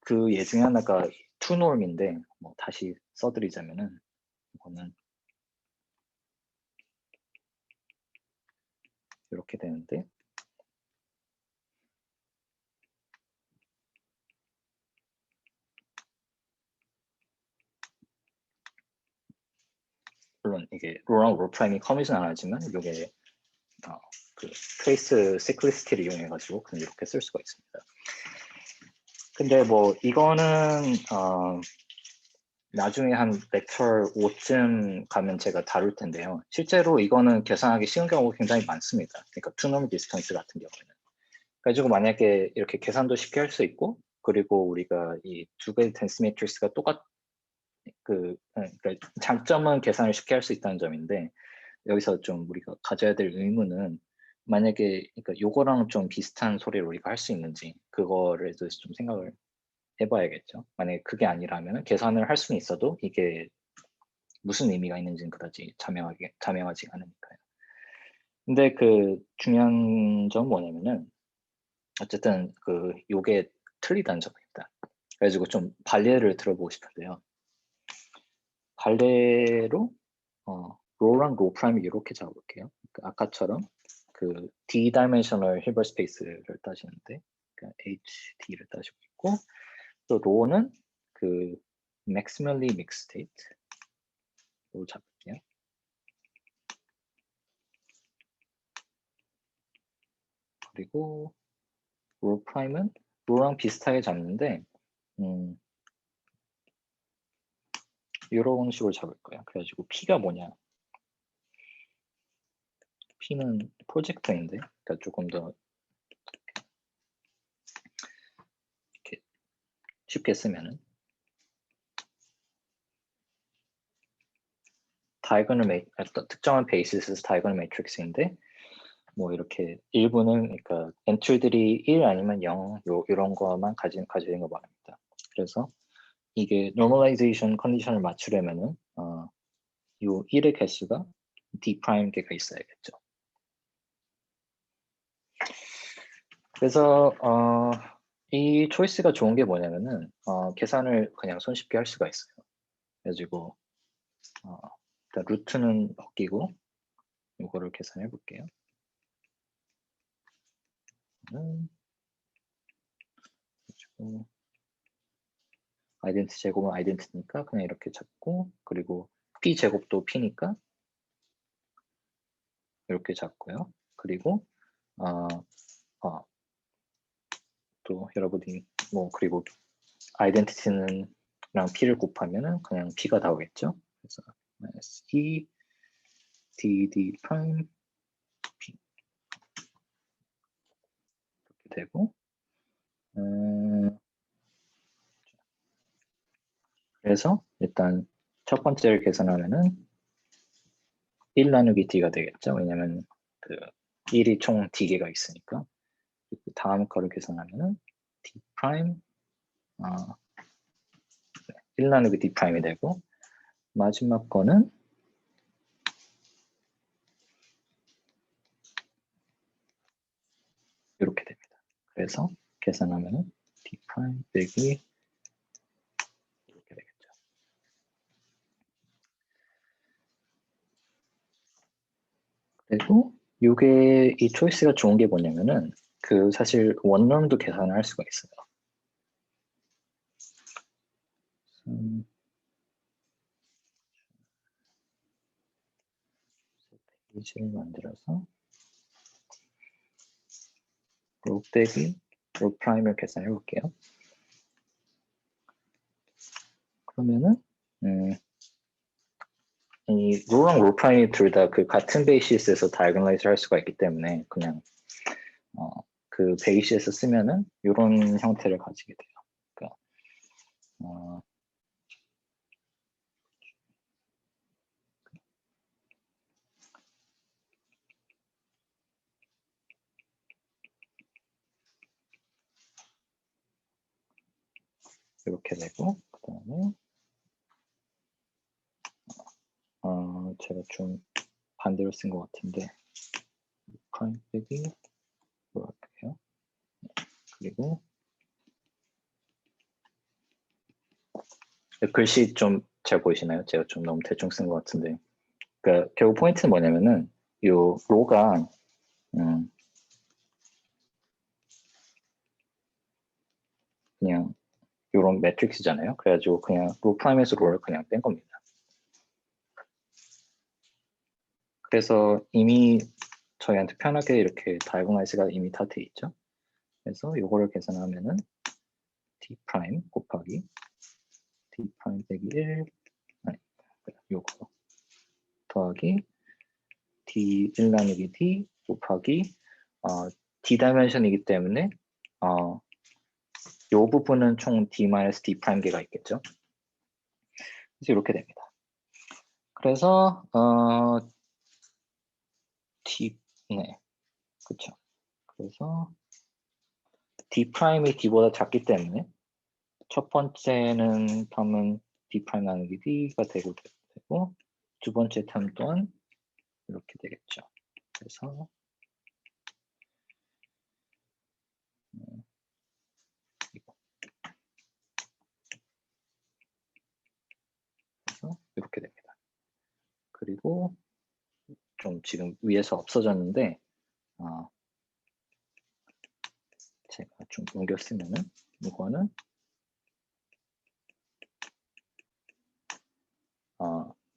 그 예 중에 하나가 투norm인데 뭐 다시 써드리자면은 이거는 이렇게 되는데 물론 이게 롤랑 롤프라임이 커밋은 안 하지만 이게 그 트레이스 시크리시티를 이용해가지고 그냥 이렇게 쓸 수가 있습니다. 근데 뭐 이거는 나중에 한 렉처 5쯤 가면 제가 다룰 텐데요. 실제로 이거는 계산하기 쉬운 경우가 굉장히 많습니다. 그러니까 투놈 디스턴스 같은 경우에는. 그래가지고 만약에 이렇게 계산도 쉽게 할 수 있고, 그리고 우리가 이 두 개의 댄스 매트릭스가 그러니까 장점은 계산을 쉽게 할 수 있다는 점인데, 여기서 좀 우리가 가져야 될 의무는 만약에 그러니까 요거랑 좀 비슷한 소리를 우리가 할 수 있는지 그거를 대해서 좀 생각을 해봐야겠죠. 만약에 그게 아니라면 계산을 할 수는 있어도 이게 무슨 의미가 있는지는 그다지 자명하지 않으니까요. 근데 그 중요한 점 뭐냐면은 어쨌든 요게 틀리다는 점입니다. 그래가지고 좀 발레를 들어보고 싶은데요. 발레로 로랑 로 프라임 이렇게 잡아볼게요. 아까처럼 그 D 다이멘셔널 힐버 스페이스를 따지는데 HD를 따지고 있고 또 로는 그 maximally mixed state로 잡을게요. 그리고 로 프라임은 로랑 비슷하게 잡는데 이런 식으로 잡을 거예요. 그래가지고 P가 뭐냐? P는 프로젝터인데, 그러니까 조금 더 이렇게 쉽게 쓰면은 특정한 베이시스에서 다이거널 매트릭스인데, 뭐 이렇게 일부는 그러니까 엔트리들이 1 아니면 0 이런 거만 가지는 거 말입니다. 그래서 이게 노멀라이제이션 컨디션을 맞추려면은 요 1의 개수가 D 프라임 개가 있어야겠죠. 그래서 이 초이스가 좋은 게 뭐냐면은 계산을 그냥 손쉽게 할 수가 있어요. 그래가지고 일단 루트는 벗기고 이거를 계산해 볼게요. 아이덴티 제곱은 아이덴티니까 그냥 이렇게 잡고, 그리고 p 제곱도 p니까 이렇게 잡고요. 그리고 또 여러분이 뭐 그리고 아이덴티티는 랑 p를 곱하면은 그냥 p가 나오겠죠. 그래서 -e dd 프라임 p 이렇게 되고, 그래서 일단 첫 번째를 계산하면은 1 나누기 d가 되겠죠. 왜냐면 그 1이 총 d개가 있으니까. 다음 거를 계산하면은 d 프라임 1 나누기 d 프라임이 되고, 마지막 거는 이렇게 됩니다. 그래서 계산하면은 d 프라임 빼기 이렇게 되겠죠. 그리고 이게 이 초이스가 좋은 게 뭐냐면은 사실 원룸도 계산을 할 수가 있어요. 페이지를 만들어서 로 빼기 로 프라임을 계산해 볼게요. 그러면은 이 로랑 로 프라임이 둘 다 그 같은 베이시스에서 다이아고널라이즈 할 수가 있기 때문에 그냥 그 베이시에서 쓰면은 이런 형태를 가지게 돼요. 그러니까 이렇게 되고 그다음에 제가 좀 반대로 쓴 것 같은데 프라임 빼기 뭐랄까요? 그리고 글씨 좀 잘 보이시나요? 제가 좀 너무 대충 쓴 것 같은데, 그러니까 결국 포인트는 뭐냐면은 이 로가 그냥 이런 매트릭스잖아요. 그래가지고 그냥 로 프라임에서 로를 그냥 뺀 겁니다. 그래서 이미 저희한테 편하게 이렇게 다이고나이즈가 이미 다 돼 있죠. 그래서 이거를 계산하면은 d 프라임 곱하기 d 프라임 빼기 1 아니 요거 더하기 d1 나누기 d 곱하기 d 다이멘션이기 때문에 요 부분은 총 d-d 프라임 개가 있겠죠. 그래서 이렇게 됩니다. 그래서 네, 그렇죠. 그래서 d 프라임이 d보다 작기 때문에 첫 번째는 텀은 d 프라임 나누기 d가 되고 두 번째 텀 또한 이렇게 되겠죠. 그래서 이렇게 됩니다. 그리고 좀 지금 위에서 없어졌는데 제가 좀 옮겨 쓰면은 이거는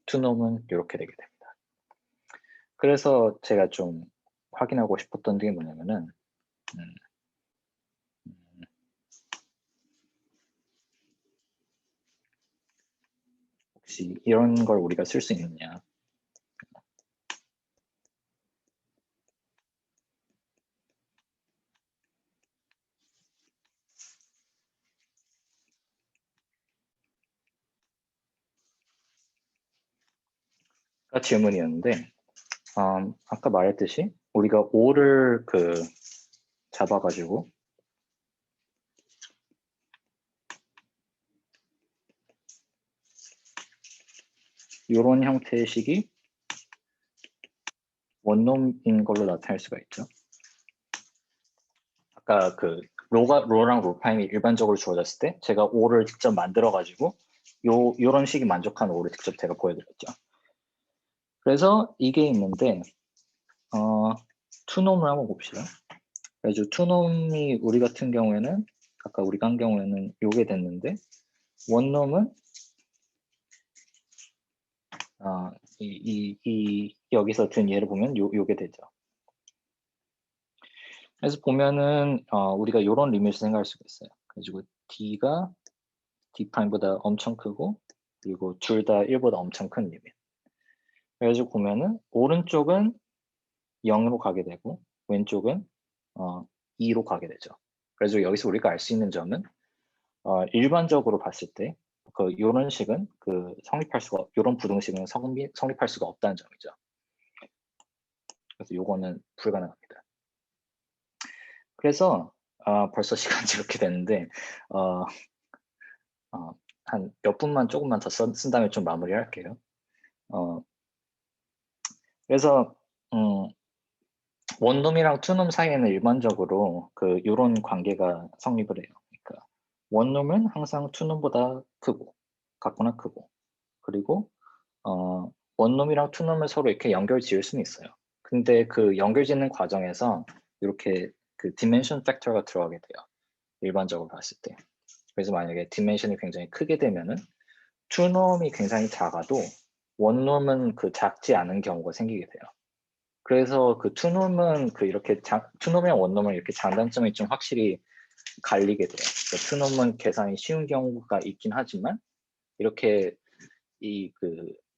투놈은 이렇게 되게 됩니다. 그래서 제가 좀 확인하고 싶었던 게 뭐냐면은 혹시 이런 걸 우리가 쓸 수 있느냐. 가 질문이었는데 아까 말했듯이 우리가 5를 잡아가지고 이런 형태의 식이 원놈인 걸로 나타낼 수가 있죠. 아까 로랑 로 프라임이 일반적으로 주어졌을 때 제가 5를 직접 만들어가지고 요런 식이 만족하는 5를 직접 제가 보여드렸죠. 그래서 이게 있는데 투놈을 한번 봅시다. 그래서 투놈이 우리 같은 경우에는 아까 우리가 한 경우에는 요게 됐는데 원놈은 여기서 든 예를 보면 요게 되죠. 그래서 보면은 우리가 요런 리밋을 생각할 수가 있어요. 그래가지고 d가 d 프라임보다 엄청 크고 그리고 둘 다 1보다 엄청 큰 리밋. 그래가지고 보면은 오른쪽은 0으로 가게 되고 왼쪽은 2로 가게 되죠. 그래서 여기서 우리가 알 수 있는 점은 일반적으로 봤을 때 요런 식은 요런 부등식은 성립할 수가 없다는 점이죠. 그래서 요거는 불가능합니다. 그래서 벌써 시간이 이렇게 됐는데 한 몇 분만 조금만 더 쓴 다음에 좀 마무리할게요. 그래서 원룸이랑 투룸 사이에는 일반적으로 요런 관계가 성립을 해요. 그러니까 원룸은 항상 투룸보다 크고 같거나 크고 그리고 원룸이랑 투룸을 서로 이렇게 연결 지을 수는 있어요. 근데 그 연결 짓는 과정에서 이렇게 디멘션 팩터가 들어가게 돼요. 일반적으로 봤을 때. 그래서 만약에 디멘션이 굉장히 크게 되면은 투놈이 굉장히 작아도 원놈은 작지 않은 경우가 생기게 돼요. 그래서 투놈은 투놈이랑 원놈은 이렇게 장단점이 좀 확실히 갈리게 돼요. 투놈은 계산이 쉬운 경우가 있긴 하지만 이렇게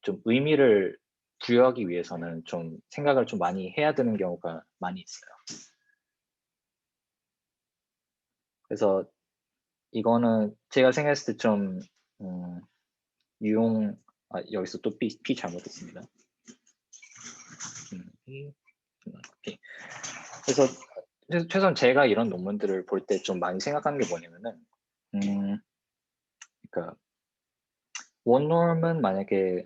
좀 의미를 부여하기 위해서는 좀 생각을 좀 많이 해야 되는 경우가 많이 있어요. 그래서 이거는 제가 생각했을 때 좀 여기서 또 P 잘못했습니다. 그래서 최소한 제가 이런 논문들을 볼 때 좀 많이 생각하는 게 뭐냐면은 그러니까 원norm은 만약에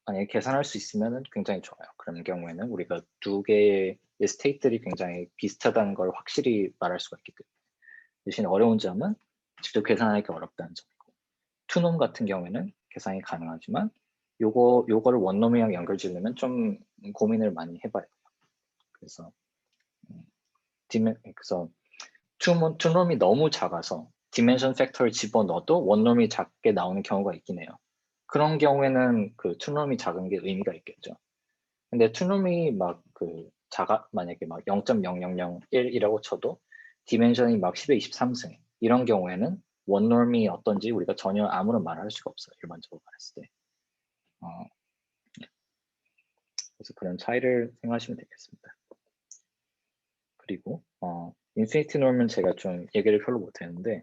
만약에 계산할 수 있으면 굉장히 좋아요. 그런 경우에는 우리가 두 개의 스테이트들이 굉장히 비슷하다는 걸 확실히 말할 수가 있기 때문에. 대신 어려운 점은 직접 계산하기 어렵다는 점이고, 투놈 같은 경우에는 계산이 가능하지만 요거를 원놈이랑 연결지으려면 좀 고민을 많이 해봐야 돼요. 그래서 투놈이 너무 작아서 디멘션 팩터를 집어넣어도 원놈이 작게 나오는 경우가 있긴 해요. 그런 경우에는 그 투놈이 작은 게 의미가 있겠죠. 근데 투놈이 만약에 막 0.0001이라고 쳐도 디멘션이 막 10의 23승 이런 경우에는 원놈이 어떤지 우리가 전혀 아무런 말을 할 수가 없어요. 일반적으로 말했을 때. 그래서 그런 차이를 생각하시면 되겠습니다. 그리고 인피니티 놈은 제가 좀 얘기를 별로 못했는데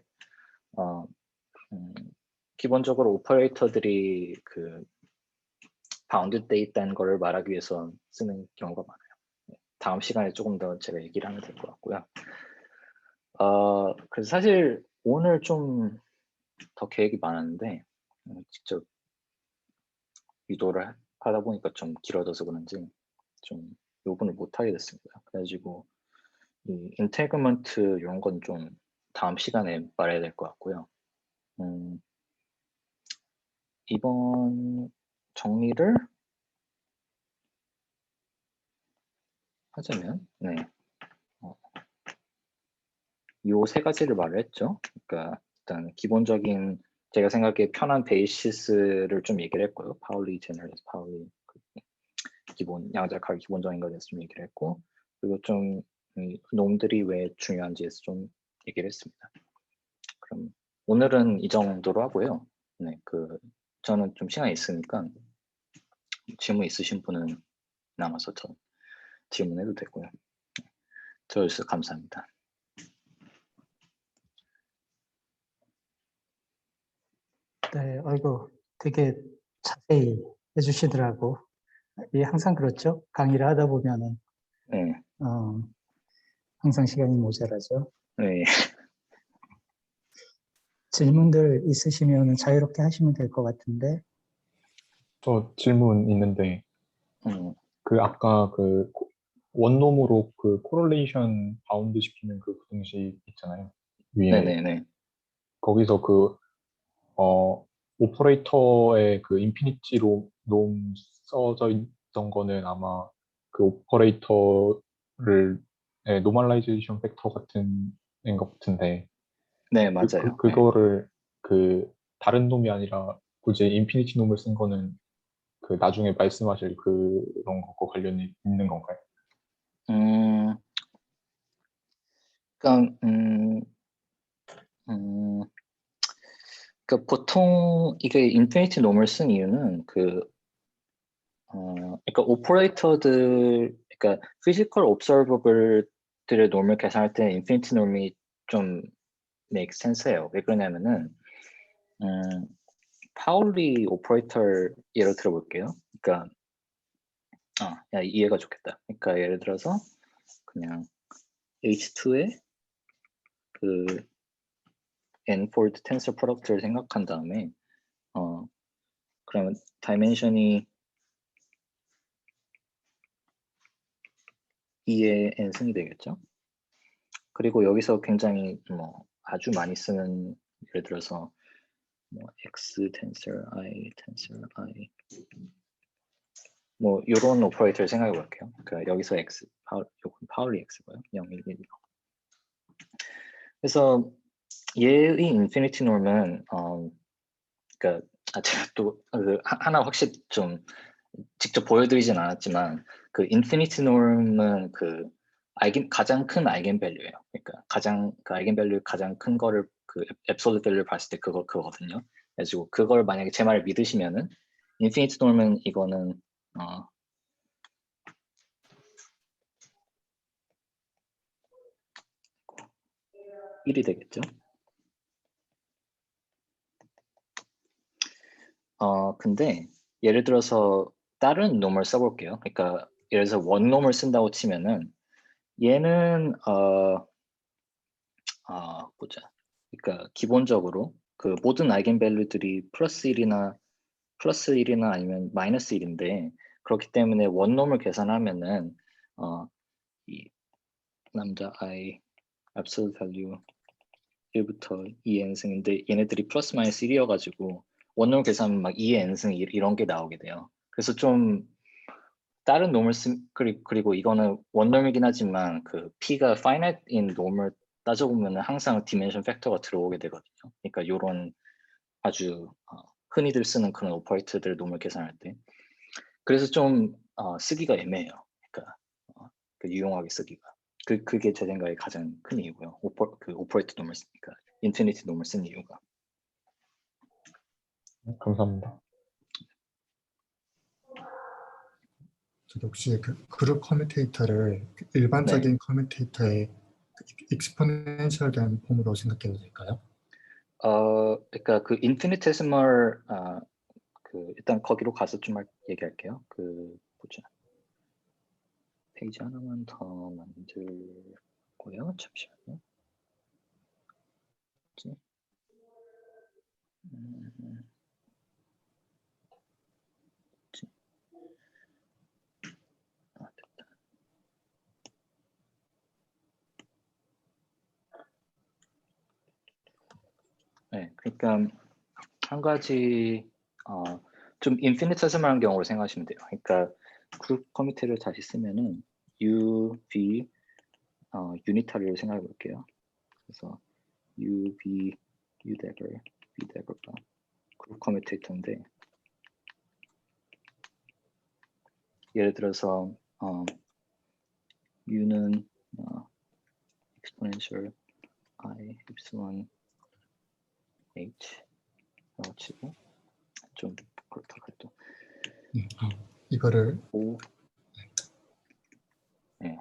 기본적으로 오퍼레이터들이 그 바운드 돼 있다는 것을 말하기 위해서 쓰는 경우가 많아요. 다음 시간에 조금 더 제가 얘기를 하면 될 것 같고요. 그래서 사실 오늘 좀 더 계획이 많았는데 직접 유도를 하다 보니까 좀 길어져서 그런지 좀 요분을 못 하게 됐습니다. 그래가지고 이 인테그먼트 이런 건 좀 다음 시간에 말해야 될 것 같고요. 이번 정리를 하자면, 요 세 가지를 말을 했죠. 그러니까 일단 기본적인 제가 생각에 편한 베이시스를 좀 얘기를 했고요. 파울리 제너럴스, 파울리 기본 양자칼 기본적인 것에 대해서 좀 얘기를 했고, 그리고 좀 놈들이 왜 중요한지에서 좀 얘기를 했습니다. 그럼 오늘은 이 정도로 하고요. 저는 좀 시간이 있으니까 질문 있으신 분은 남아서 저 질문해도 되고요. 들어주셔서 감사합니다. 네, 아이고, 되게 자세히 해주시더라고. 이 항상 그렇죠. 강의를 하다 보면은, 네. 항상 시간이 모자라죠. 네. 질문들 있으시면 자유롭게 하시면 될 것 같은데. 저 질문 있는데 그 아까 그 원놈으로 그 코릴레이션 바운드 시키는 그 구동식 있잖아요. 위에 네네네. 거기서 그 오퍼레이터의 그 인피니티로 놈 써져 있던 거는 아마 그 오퍼레이터를 노멀라이제이션 팩터 같은 인 것 같은데 네, 맞아요. 그거를 그 다른 놈이 아니라 굳이 인피니티 놈을 쓴 거는 그 나중에 말씀하실 그런 것과 관련이 있는 건가요? 그러니까 그러니까 보통 이게 인피니티 놈을 쓴 이유는 그러니까 오퍼레이터들, 그러니까 피지컬 옵저버블들의 놈을 계산할 때 인피니티 놈이 좀 make sense해요. 왜 그러냐면은 파울리 오퍼레이터 예로 들어볼게요. 그러니까 이해가 좋겠다. 그러니까 예를 들어서 그냥 H2에 그 n-fold 텐서 프로덕트를 생각한 다음에 그러면 다이멘션이 2의 n승이 되겠죠. 그리고 여기서 굉장히 아주 많이 쓰는 예를 들어서 x 텐서 I 이런 오퍼레이터를 생각해 볼게요. 그러니까 여기서 x 파울리 x고요. 0, 1, 1, 2. 그래서 얘의 인피니티 norm은 그러니까 제가 또 하나 확실히 좀 직접 보여드리진 않았지만 그 인피니티 놈은 그 가장 큰 아이겐밸류예요. 그러니까 그 아이겐밸류 가장 큰 거를 그 앱솔루트 밸류를 봤을 때 그거거든요. 그래가지고 그걸 만약에 제 말을 믿으시면은 인피니티 놈은 이거는 1이 되겠죠. 근데 예를 들어서 다른 놈을 써볼게요. 그러니까 예를 들어서 원놈을 쓴다고 치면은 얘는 보자. 그러니까 기본적으로 그 모든 아이겐밸류들이 플러스 1이나 아니면 마이너스 1인데 그렇기 때문에 원놈을 계산하면은 이 남자 I absolute value 1부터 2의 n승인데 얘네들이 플러스 마이너스 1이어가지고 원놈을 계산하면 막 2의 n승 이런 게 나오게 돼요. 그래서 좀 다른 놈을 그리고 이거는 원놈이긴 하지만 그 P가 finite인 놈을 따져보면 항상 디멘션 팩터가 들어오게 되거든요. 그러니까 이런 아주 흔히들 쓰는 그런 오퍼레이터들 놈을 계산할 때 그래서 좀 쓰기가 애매해요. 그러니까 그 유용하게 쓰기가 그게 제 생각에 가장 큰 이유고요. 오퍼레이터 놈을 쓰니까 인피니티 놈을 쓴 이유가. 감사합니다. 저기 혹시 그 그룹 커뮤테이터를 일반적인 커뮤테이터의 익스포넨셜된 폼으로 생각해도 될까요? 그러니까 그 인피니테시멀 그 일단 거기로 가서 좀 얘기할게요. 그 보자. 페이지 하나만 더 만들고요. 잠시만요. 됐다. 네, 그러니까 한 가지 좀 인피니테시멀한 경우로 생각하시면 돼요. 그러니까 그룹 커뮤니티를 다시 쓰면은 UV 유니타리를 생각해 볼게요. 그래서 UV UDagger VDagger가 그룹 커뮤니테이터인데 예를 들어서 U는 exponential I epsilon H 라고 치고 좀 그렇다 그래도 이거를 O 네.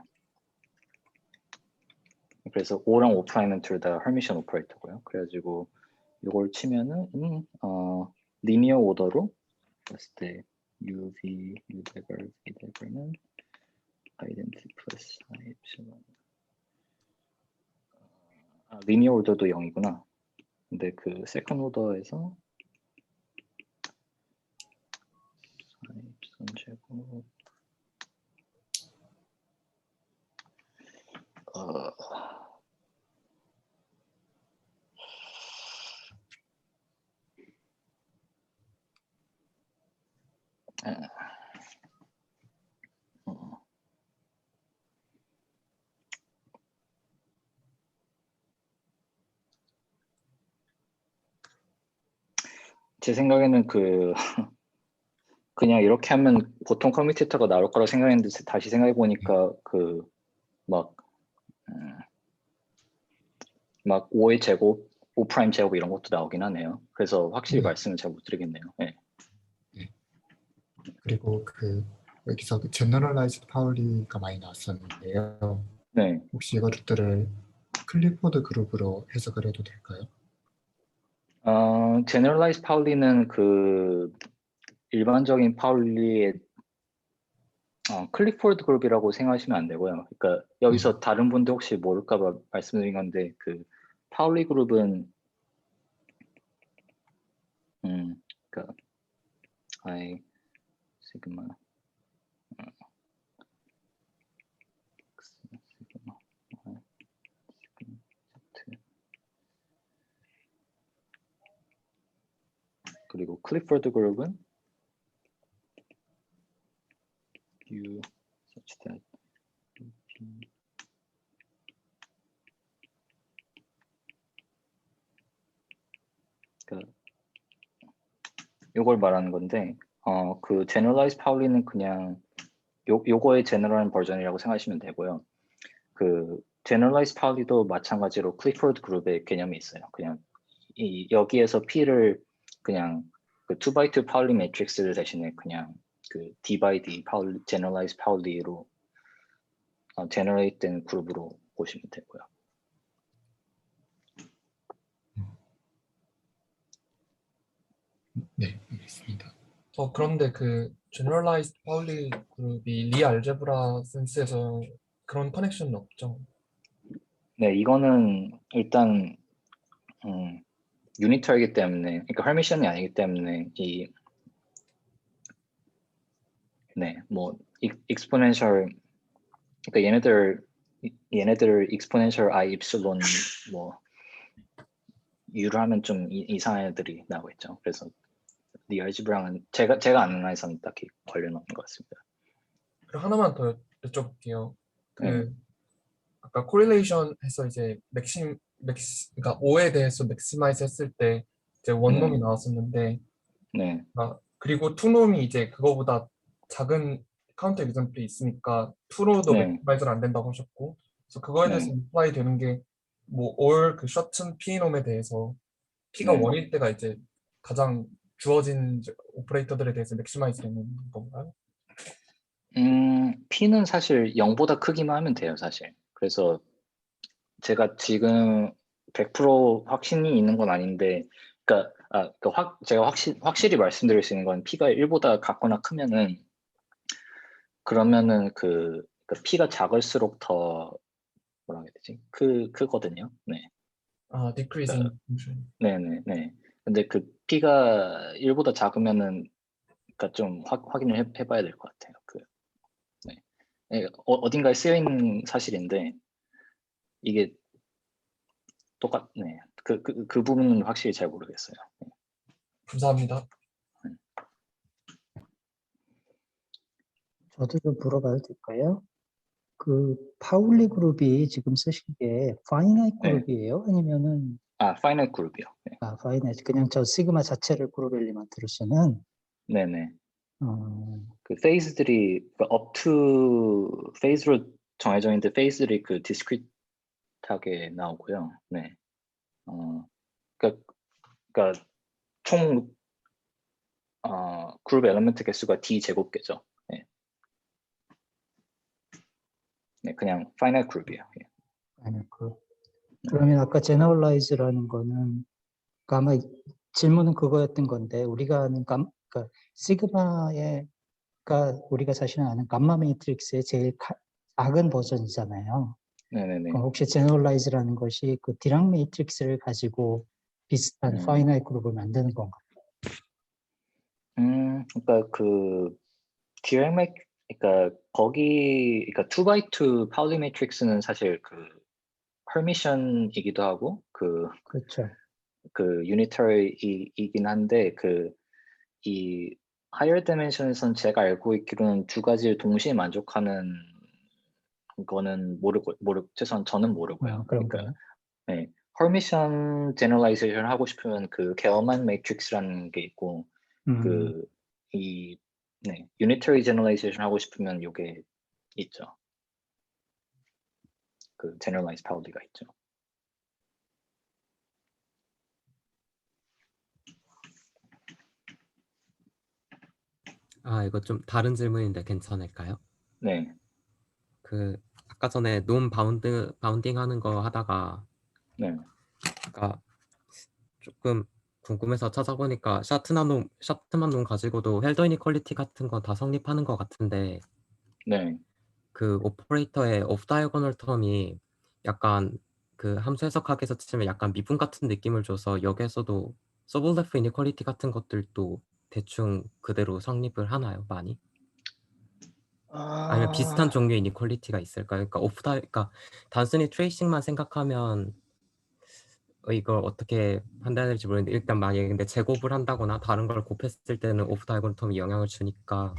그래서 O랑 O 프라임은 둘 다 hermitian 오퍼레이터고요. 그래가지고 이걸 치면은 리니어 오더로 봤을 때 UV UDagger VDagger는 identity 플러스 I epsilon 리니어 오더도 0이구나. 근데 그 세컨 오더에서 epsilon 제곱 제 생각에는 그냥 이렇게 하면 보통 커뮤니테이터가 나올 거라고 생각했는데 다시 생각해 보니까 막 5의 제곱, 5 프라임 제곱 이런 것도 나오긴 하네요. 그래서 확실히 말씀을 잘 못 드리겠네요. 네. 그리고 그 여기서 그 제너럴라이즈드 파울리가 많이 나왔었는데요. 네. 혹시 이것들을 클리포드 그룹으로 해석을 해도 될까요? 제너럴라이즈 파울리는 그 일반적인 파울리의 클리포드 그룹이라고 생각하시면 안 되고요. 그러니까 여기서 다른 분들 혹시 모를까봐 말씀드린 건데 그 파울리 그룹은 그러니까 I 시그마 X 시그마 Y 시그마 Z 그리고 클리포드 그룹은 U such that P 그러니까 요걸 말하는 건데 그 generalize 파울리는 그냥 요거의 제너럴한 버전이라고 생각하시면 되고요. 그 generalize 파울리도 마찬가지로 클리포드 그룹의 개념이 있어요. 그냥 여기에서 P를 그냥 그 2x2 파울리 매트릭스를 대신에 그냥 그 D by D 파울리 generalize 파울리로 generate 된 그룹으로 보시면 되고요. 네, 알겠습니다. 그런데 그 generalized 파울리 그룹이 리 알제브라 센스에서 그런 커넥션은 없죠. 네, 이거는 일단 유니터이기 때문에, 그러니까 헐미션이 아니기 때문에 뭐 익스포넨셜, 그러니까 얘네들 익스포넨셜 I 입실론 뭐 U를 하면 좀 이상한 애들이 나오겠죠. 그래서 리얼지브랑은 제가 아는 한에서는 딱히 관련 없는 것 같습니다. 그리고 하나만 더 여쭤볼게요. 네. 아까 코릴레이션 해서 이제 그러니까 5에 대해서 맥시마이즈 했을 때 이제 원놈이 나왔었는데, 네. 그리고 투놈이 이제 그거보다 작은 카운터 example이 있으니까 투로도 네. 맥시마이즈는 안 된다고 하셨고, 그래서 그거에 네. 대해서 apply 되는 게 뭐 all 그 셔튼 P놈에 대해서 P가 네. 1일 때가 이제 가장 주어진 오퍼레이터들에 대해서 맥시마이즈 되는 건가요? P는 사실 0보다 크기만 하면 돼요, 사실. 그래서 제가 지금 100% 확신이 있는 건 아닌데, 그러니까 제가 확실히 말씀드릴 수 있는 건 P가 1보다 같거나 크면은, 그러면은 그 P가 작을수록 더 뭐라 해야 되지? 크거든요. 네. decreasing function. 네네네. 근데 그 P가 1보다 작으면은, 그러니까 좀 확인을 해봐야 될 것 같아요. 네, 어딘가에 쓰여 있는 사실인데 이게 똑같네. 그 부분은 확실히 잘 모르겠어요. 네. 감사합니다. 저도 좀 물어봐도 될까요? 그 파울리 그룹이 지금 쓰신 게 파이나이트 네. 그룹이에요? 아니면은 파이널 그룹이요. 네. 파이나이트 그냥 저 시그마 자체를 그룹 엘리먼트로 쓰는 네네. 어, 그 페이즈들이 up to 페이즈로 정해져 있는데 페이즈들이 그 디스크리트하게 나오고요. 네. 그러니까 총 그룹 엘리먼트 개수가 D 제곱개죠. 네. 네, 그냥 파이널 그룹이에요. 예. 파이널 그룹. 그러면 아까 제너럴라이즈라는 거는 그러니까 아마 질문은 그거였던 건데 우리가 아는 그러니까 시그마의 그러니까 우리가 사실 아는 감마 매트릭스의 제일 작은 버전이잖아요. 네네네. 그럼 혹시 제너럴라이즈라는 것이 그 디락 매트릭스를 가지고 비슷한 파이나이트 그룹을 만드는 건가요? 그러니까 그 디렉 그러니까 그러니까 2x2 파울리 매트릭스는 사실 그 헐미션이기도 하고 그렇죠. 그 유니터리이긴 한데 이 하이어 디멘션에서는 제가 알고 있기로는 두 가지를 동시에 만족하는 거는 최소한 저는 모르고요. 그런가요? 네, 헐미션 제너럴라이제이션 하고 싶으면 그 게어만 매트릭스라는 게 있고 유니터리 제너럴라이제이션 하고 싶으면 요게 있죠. 그 제너럴라이즈 파울리가 있죠. 이거 좀 다른 질문인데 괜찮을까요? 네. 아까 전에 바운딩 하는 거 하다가 네. 그러니까 조금 궁금해서 찾아보니까 샤트만 놈 가지고도 헬더 이니퀄리티 같은 거 다 성립하는 것 같은데 네. 그 오퍼레이터의 오프 다이아고널 텀이 약간 그 함수 해석학에서 치면 약간 미분 같은 느낌을 줘서 여기에서도 서블레프 이니퀄리티 같은 것들도 대충 그대로 성립을 하나요, 많이? 아니면 비슷한 종류의 이니퀄리티가 있을까요? 그러니까 단순히 트레이싱만 생각하면 이걸 어떻게 판단해야 될지 모르겠는데 일단 만약에 근데 제곱을 한다거나 다른 걸 곱했을 때는 오프 다이아고널 텀이 영향을 주니까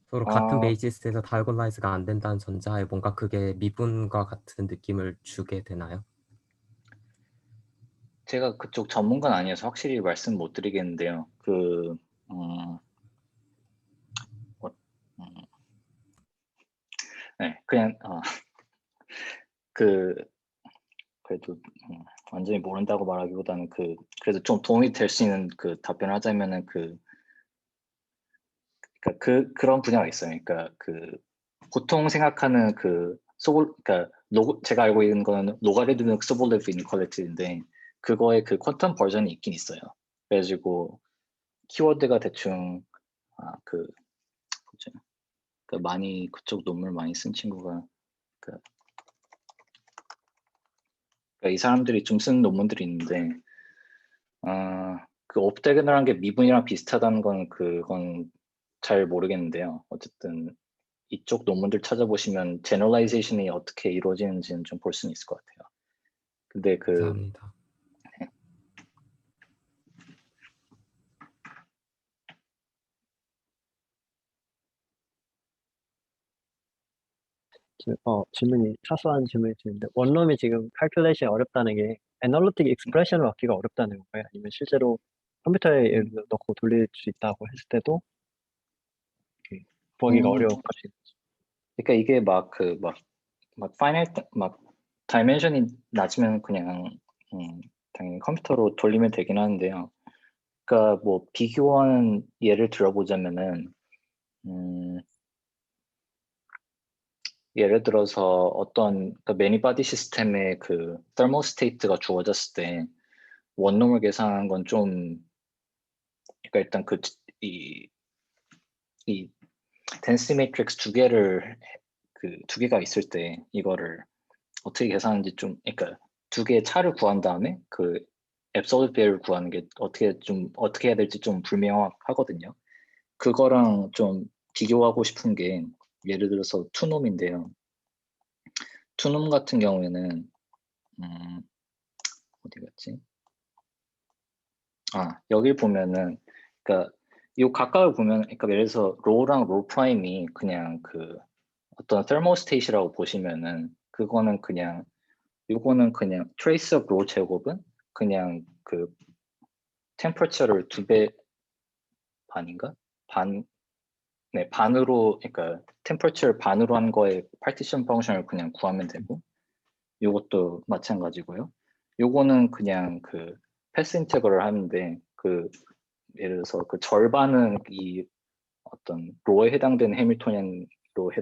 서로 같은 베이시스에서 다이아고널라이즈가 안 된다는 전자에 뭔가 그게 미분과 같은 느낌을 주게 되나요? 제가 그쪽 전문가는 아니어서 확실히 말씀 못 드리겠는데요. 네, 그냥 그래도 완전히 모른다고 말하기보다는 그래도 좀 도움이 될 수 있는 그 답변을 하자면은 그런 분야가 있어요. 그러니까 보통 생각하는 그러니까 제가 알고 있는 거는 로가리드믹 소볼레브 이니퀄리티인데 그거의 그 퀀텀 버전이 있긴 있어요. 그래가지고 키워드가 대충 뭐죠? 많이 그쪽 논문을 많이 쓴 친구가 이 사람들이 좀 쓰는 논문들이 있는데 그 옵테그널한 게 미분이랑 비슷하다는 건 그건 잘 모르겠는데요. 어쨌든 이쪽 논문들 찾아보시면 제너럴라이제이션이 어떻게 이루어지는지는 좀 볼 수는 있을 것 같아요. 근데 그 감사합니다. 질문이 사소한 질문이 드는데 원룸이 지금 칼큘레이션이 어렵다는 게 애널리틱 익스프레션을 얻기가 어렵다는 건가요? 아니면 실제로 컴퓨터에 예를 들어 넣고 돌릴 수 있다고 했을 때도 이렇게 구하기가 어려운 값이 그러니까 이게 막 파이널 막 다이멘션이 낮으면 그냥 당연히 컴퓨터로 돌리면 되긴 하는데요. 그러니까 뭐 비교한 예를 들어보자면은 예를 들어서 어떤 매니바디 시스템의 그 테르모스테이트가 주어졌을 때 원룸을 계산하는 건 좀 그러니까 일단 이 덴시티 매트릭스 두 개가 있을 때 이거를 어떻게 계산하는지 좀 그러니까 두 개의 차를 구한 다음에 그 앱솔루트 배를 구하는 게 어떻게 해야 될지 좀 불명확하거든요. 그거랑 좀 비교하고 싶은 게 예를 들어서 투놈인데요. 투놈 같은 경우에는 어디 갔지? 여기 보면은 그러니까 이 각각을 보면 그러니까 예를 들어서 로랑 로 프라임이 그냥 그 어떤 테르모스테이트라고 보시면은 그거는 그냥 요거는 그냥 트레이스 오브 로 제곱은 그냥 그 템퍼처를 2배 반인가? 반으로 그러니까 템퍼처를 반으로 한 거에 파티션 펑션을 그냥 구하면 되고 요것도 마찬가지고요. 요거는 그냥 그 패스 인테그럴 하는데 그 예를 들어서 그 절반은 이 어떤 로에 해당되는 해밀토니안로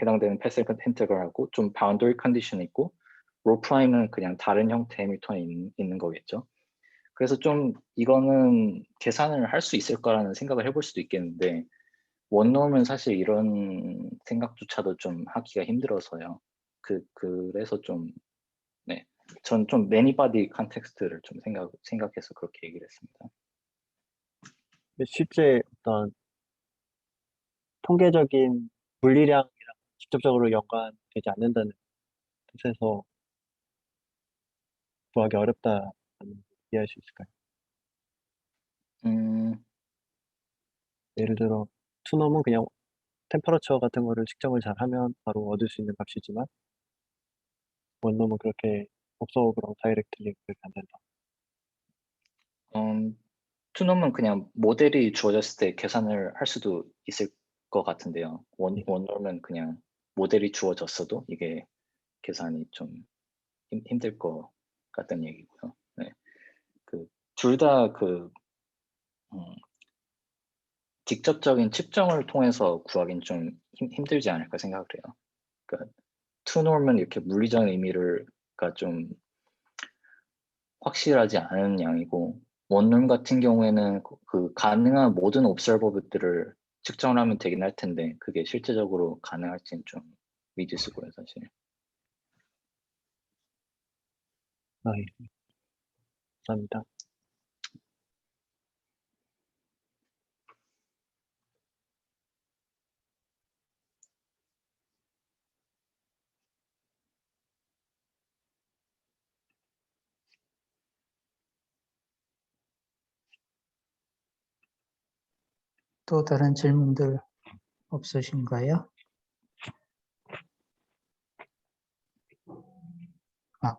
해당되는 패스 인테그럴하고 좀 바운더리 컨디션이 있고 로 프라임은 그냥 다른 형태의 해밀토니안이 있는 거겠죠. 그래서 좀 이거는 계산을 할 수 있을까라는 생각을 해볼 수도 있겠는데 원룸은 사실 이런 생각조차도 좀 하기가 힘들어서요. 그래서 좀 전 좀 매니바디 컨텍스트를 좀 생각해서 그렇게 얘기를 했습니다. 실제 어떤 통계적인 물리량이랑 직접적으로 연관되지 않는다는 뜻에서 구하기 어렵다는 이해할 수 있을까요? 예를 들어 투놈은 그냥 템퍼러처 같은 거를 측정을 잘하면 바로 얻을 수 있는 값이지만 원룸은 그렇게 옵서버랑 다이렉트리 그렇게 안 된다. 투놈은 그냥 모델이 주어졌을 때 계산을 할 수도 있을 것 같은데요. 원룸은 그냥 모델이 주어졌어도 이게 계산이 좀 힘들 것 같다는 얘기고요. 네. 둘 다 직접적인 측정을 통해서 구하기는 좀 힘들지 않을까 생각을 해요. 그러니까 투놈은 이렇게 물리적인 의미가 좀 확실하지 않은 양이고 원룸 같은 경우에는 그 가능한 모든 옵서버들을 측정을 하면 되긴 할 텐데 그게 실제적으로 가능할지는 좀 미지수고요 사실. 예. 감사합니다. 또 다른 질문들 없으신가요?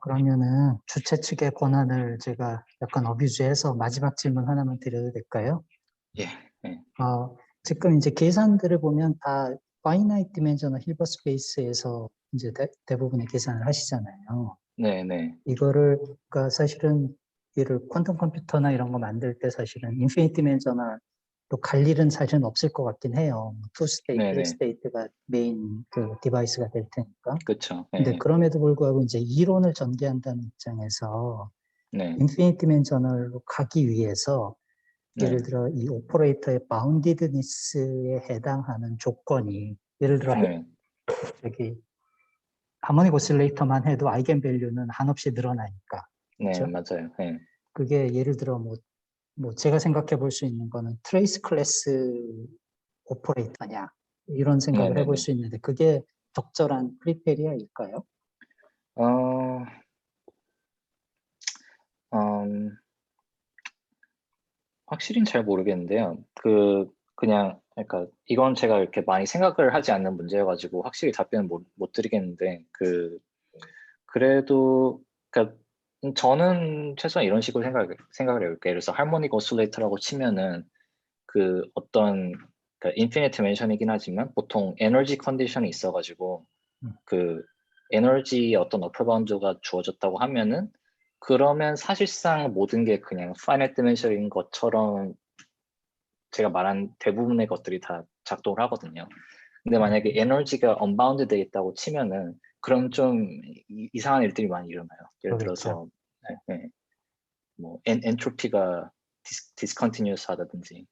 그러면은 주최 측의 권한을 제가 약간 어뷰즈해서 마지막 질문 하나만 드려도 될까요? 예. 네. 지금 이제 계산들을 보면 다 파이나이트 디멘셔널 힐버 스페이스에서 이제 대부분의 계산을 하시잖아요. 네. 이거를 그러니까 사실은 이를 퀀텀 컴퓨터나 이런 거 만들 때 사실은 인피니트 디멘셔널로 갈 일은 사실은 없을 것 같긴 해요. 투 스테이트, 네네. 3스테이트가 메인 그 디바이스가 될 테니까. 그렇죠. 근데 그럼에도 불구하고 이제 이론을 전개한다는 입장에서 네. 인피니트 디멘셔널로 가기 위해서 네. 예를 들어 이 오퍼레이터의 바운디드니스에 해당하는 조건이 예를 들어 여기 하모닉 오실레이터만 해도 아이겐 밸류는 한없이 늘어나니까. 네, 그렇죠? 맞아요. 네. 그게 예를 들어 뭐 제가 생각해 볼 수 있는 거는 트레이스 클래스 오퍼레이터냐 이런 생각을 해볼 네네네. 수 있는데 그게 적절한 크리테리아일까요? 어, 확실히는 잘 모르겠는데요. 그냥 그러니까 이건 제가 이렇게 많이 생각을 하지 않는 문제여가지고 확실히 답변을 못 드리겠는데 그래도 그러니까 저는 최소한 이런 식으로 생각을 해볼게요. 예를 들어서 하모닉 오실레이터라고 치면은 그 어떤 인피니트 디멘션이긴 하지만 보통 에너지 컨디션이 있어가지고 그 에너지의 어떤 어퍼 바운드가 주어졌다고 하면은 그러면 사실상 모든 게 그냥 파이널 디멘션인 것처럼 제가 말한 대부분의 것들이 다 작동을 하거든요. 근데 만약에 에너지가 언바운드 돼 있다고 치면은 그럼 좀 이상한 일들이 많이 일어나요. 예를 들어서 뭐 엔트로피가 디스컨티뉴스 하다든지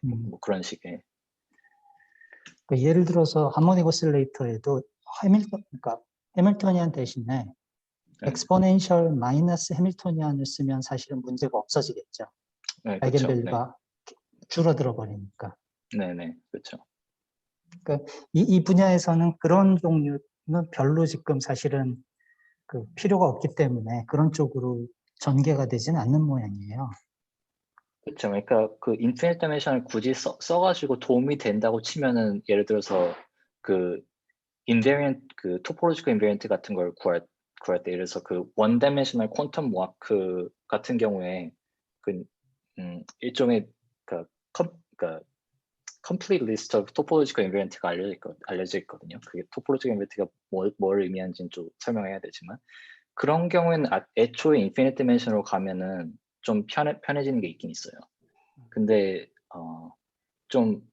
뭐 그런 식의. 그러니까 예를 들어서 하모닉 오실레이터에도 그러니까 해밀토니안 대신에 엑스포넨셜 마이너스 해밀토니안을 쓰면 사실은 문제가 없어지겠죠. 네, 아이겐밸류가 줄어들어 버리니까. 네네, 그렇죠. 그러니까 이 분야에서는 그런 종류는 별로 지금 사실은 그 필요가 없기 때문에 그런 쪽으로 전개가 되지는 않는 모양이에요. 그렇죠. 그러니까 그 인피니트 디멘션을 굳이 써가지고 도움이 된다고 치면은 예를 들어서 그 인베리언트 그 토포로지컬 인베리언트 같은 걸 구할 때 예를 들어서 그 원 다이멘셔널 퀀텀 워크 같은 경우에 그 일종의 complete list of topological invariant가 알려져 있거든요. 그게 topological invariant가 뭘 의미하는지는 좀 설명해야 되지만 그런 경우에는 애초에 infinite dimension으로 가면은 좀 편해지는 게 있긴 있어요. 근데 좀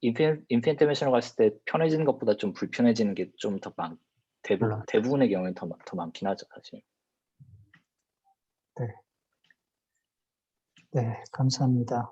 인피니트 디멘션으로 갔을 때 편해지는 것보다 좀 불편해지는 게 좀 더 대부분의 경우는 더 많긴 하죠, 사실. 네, 감사합니다.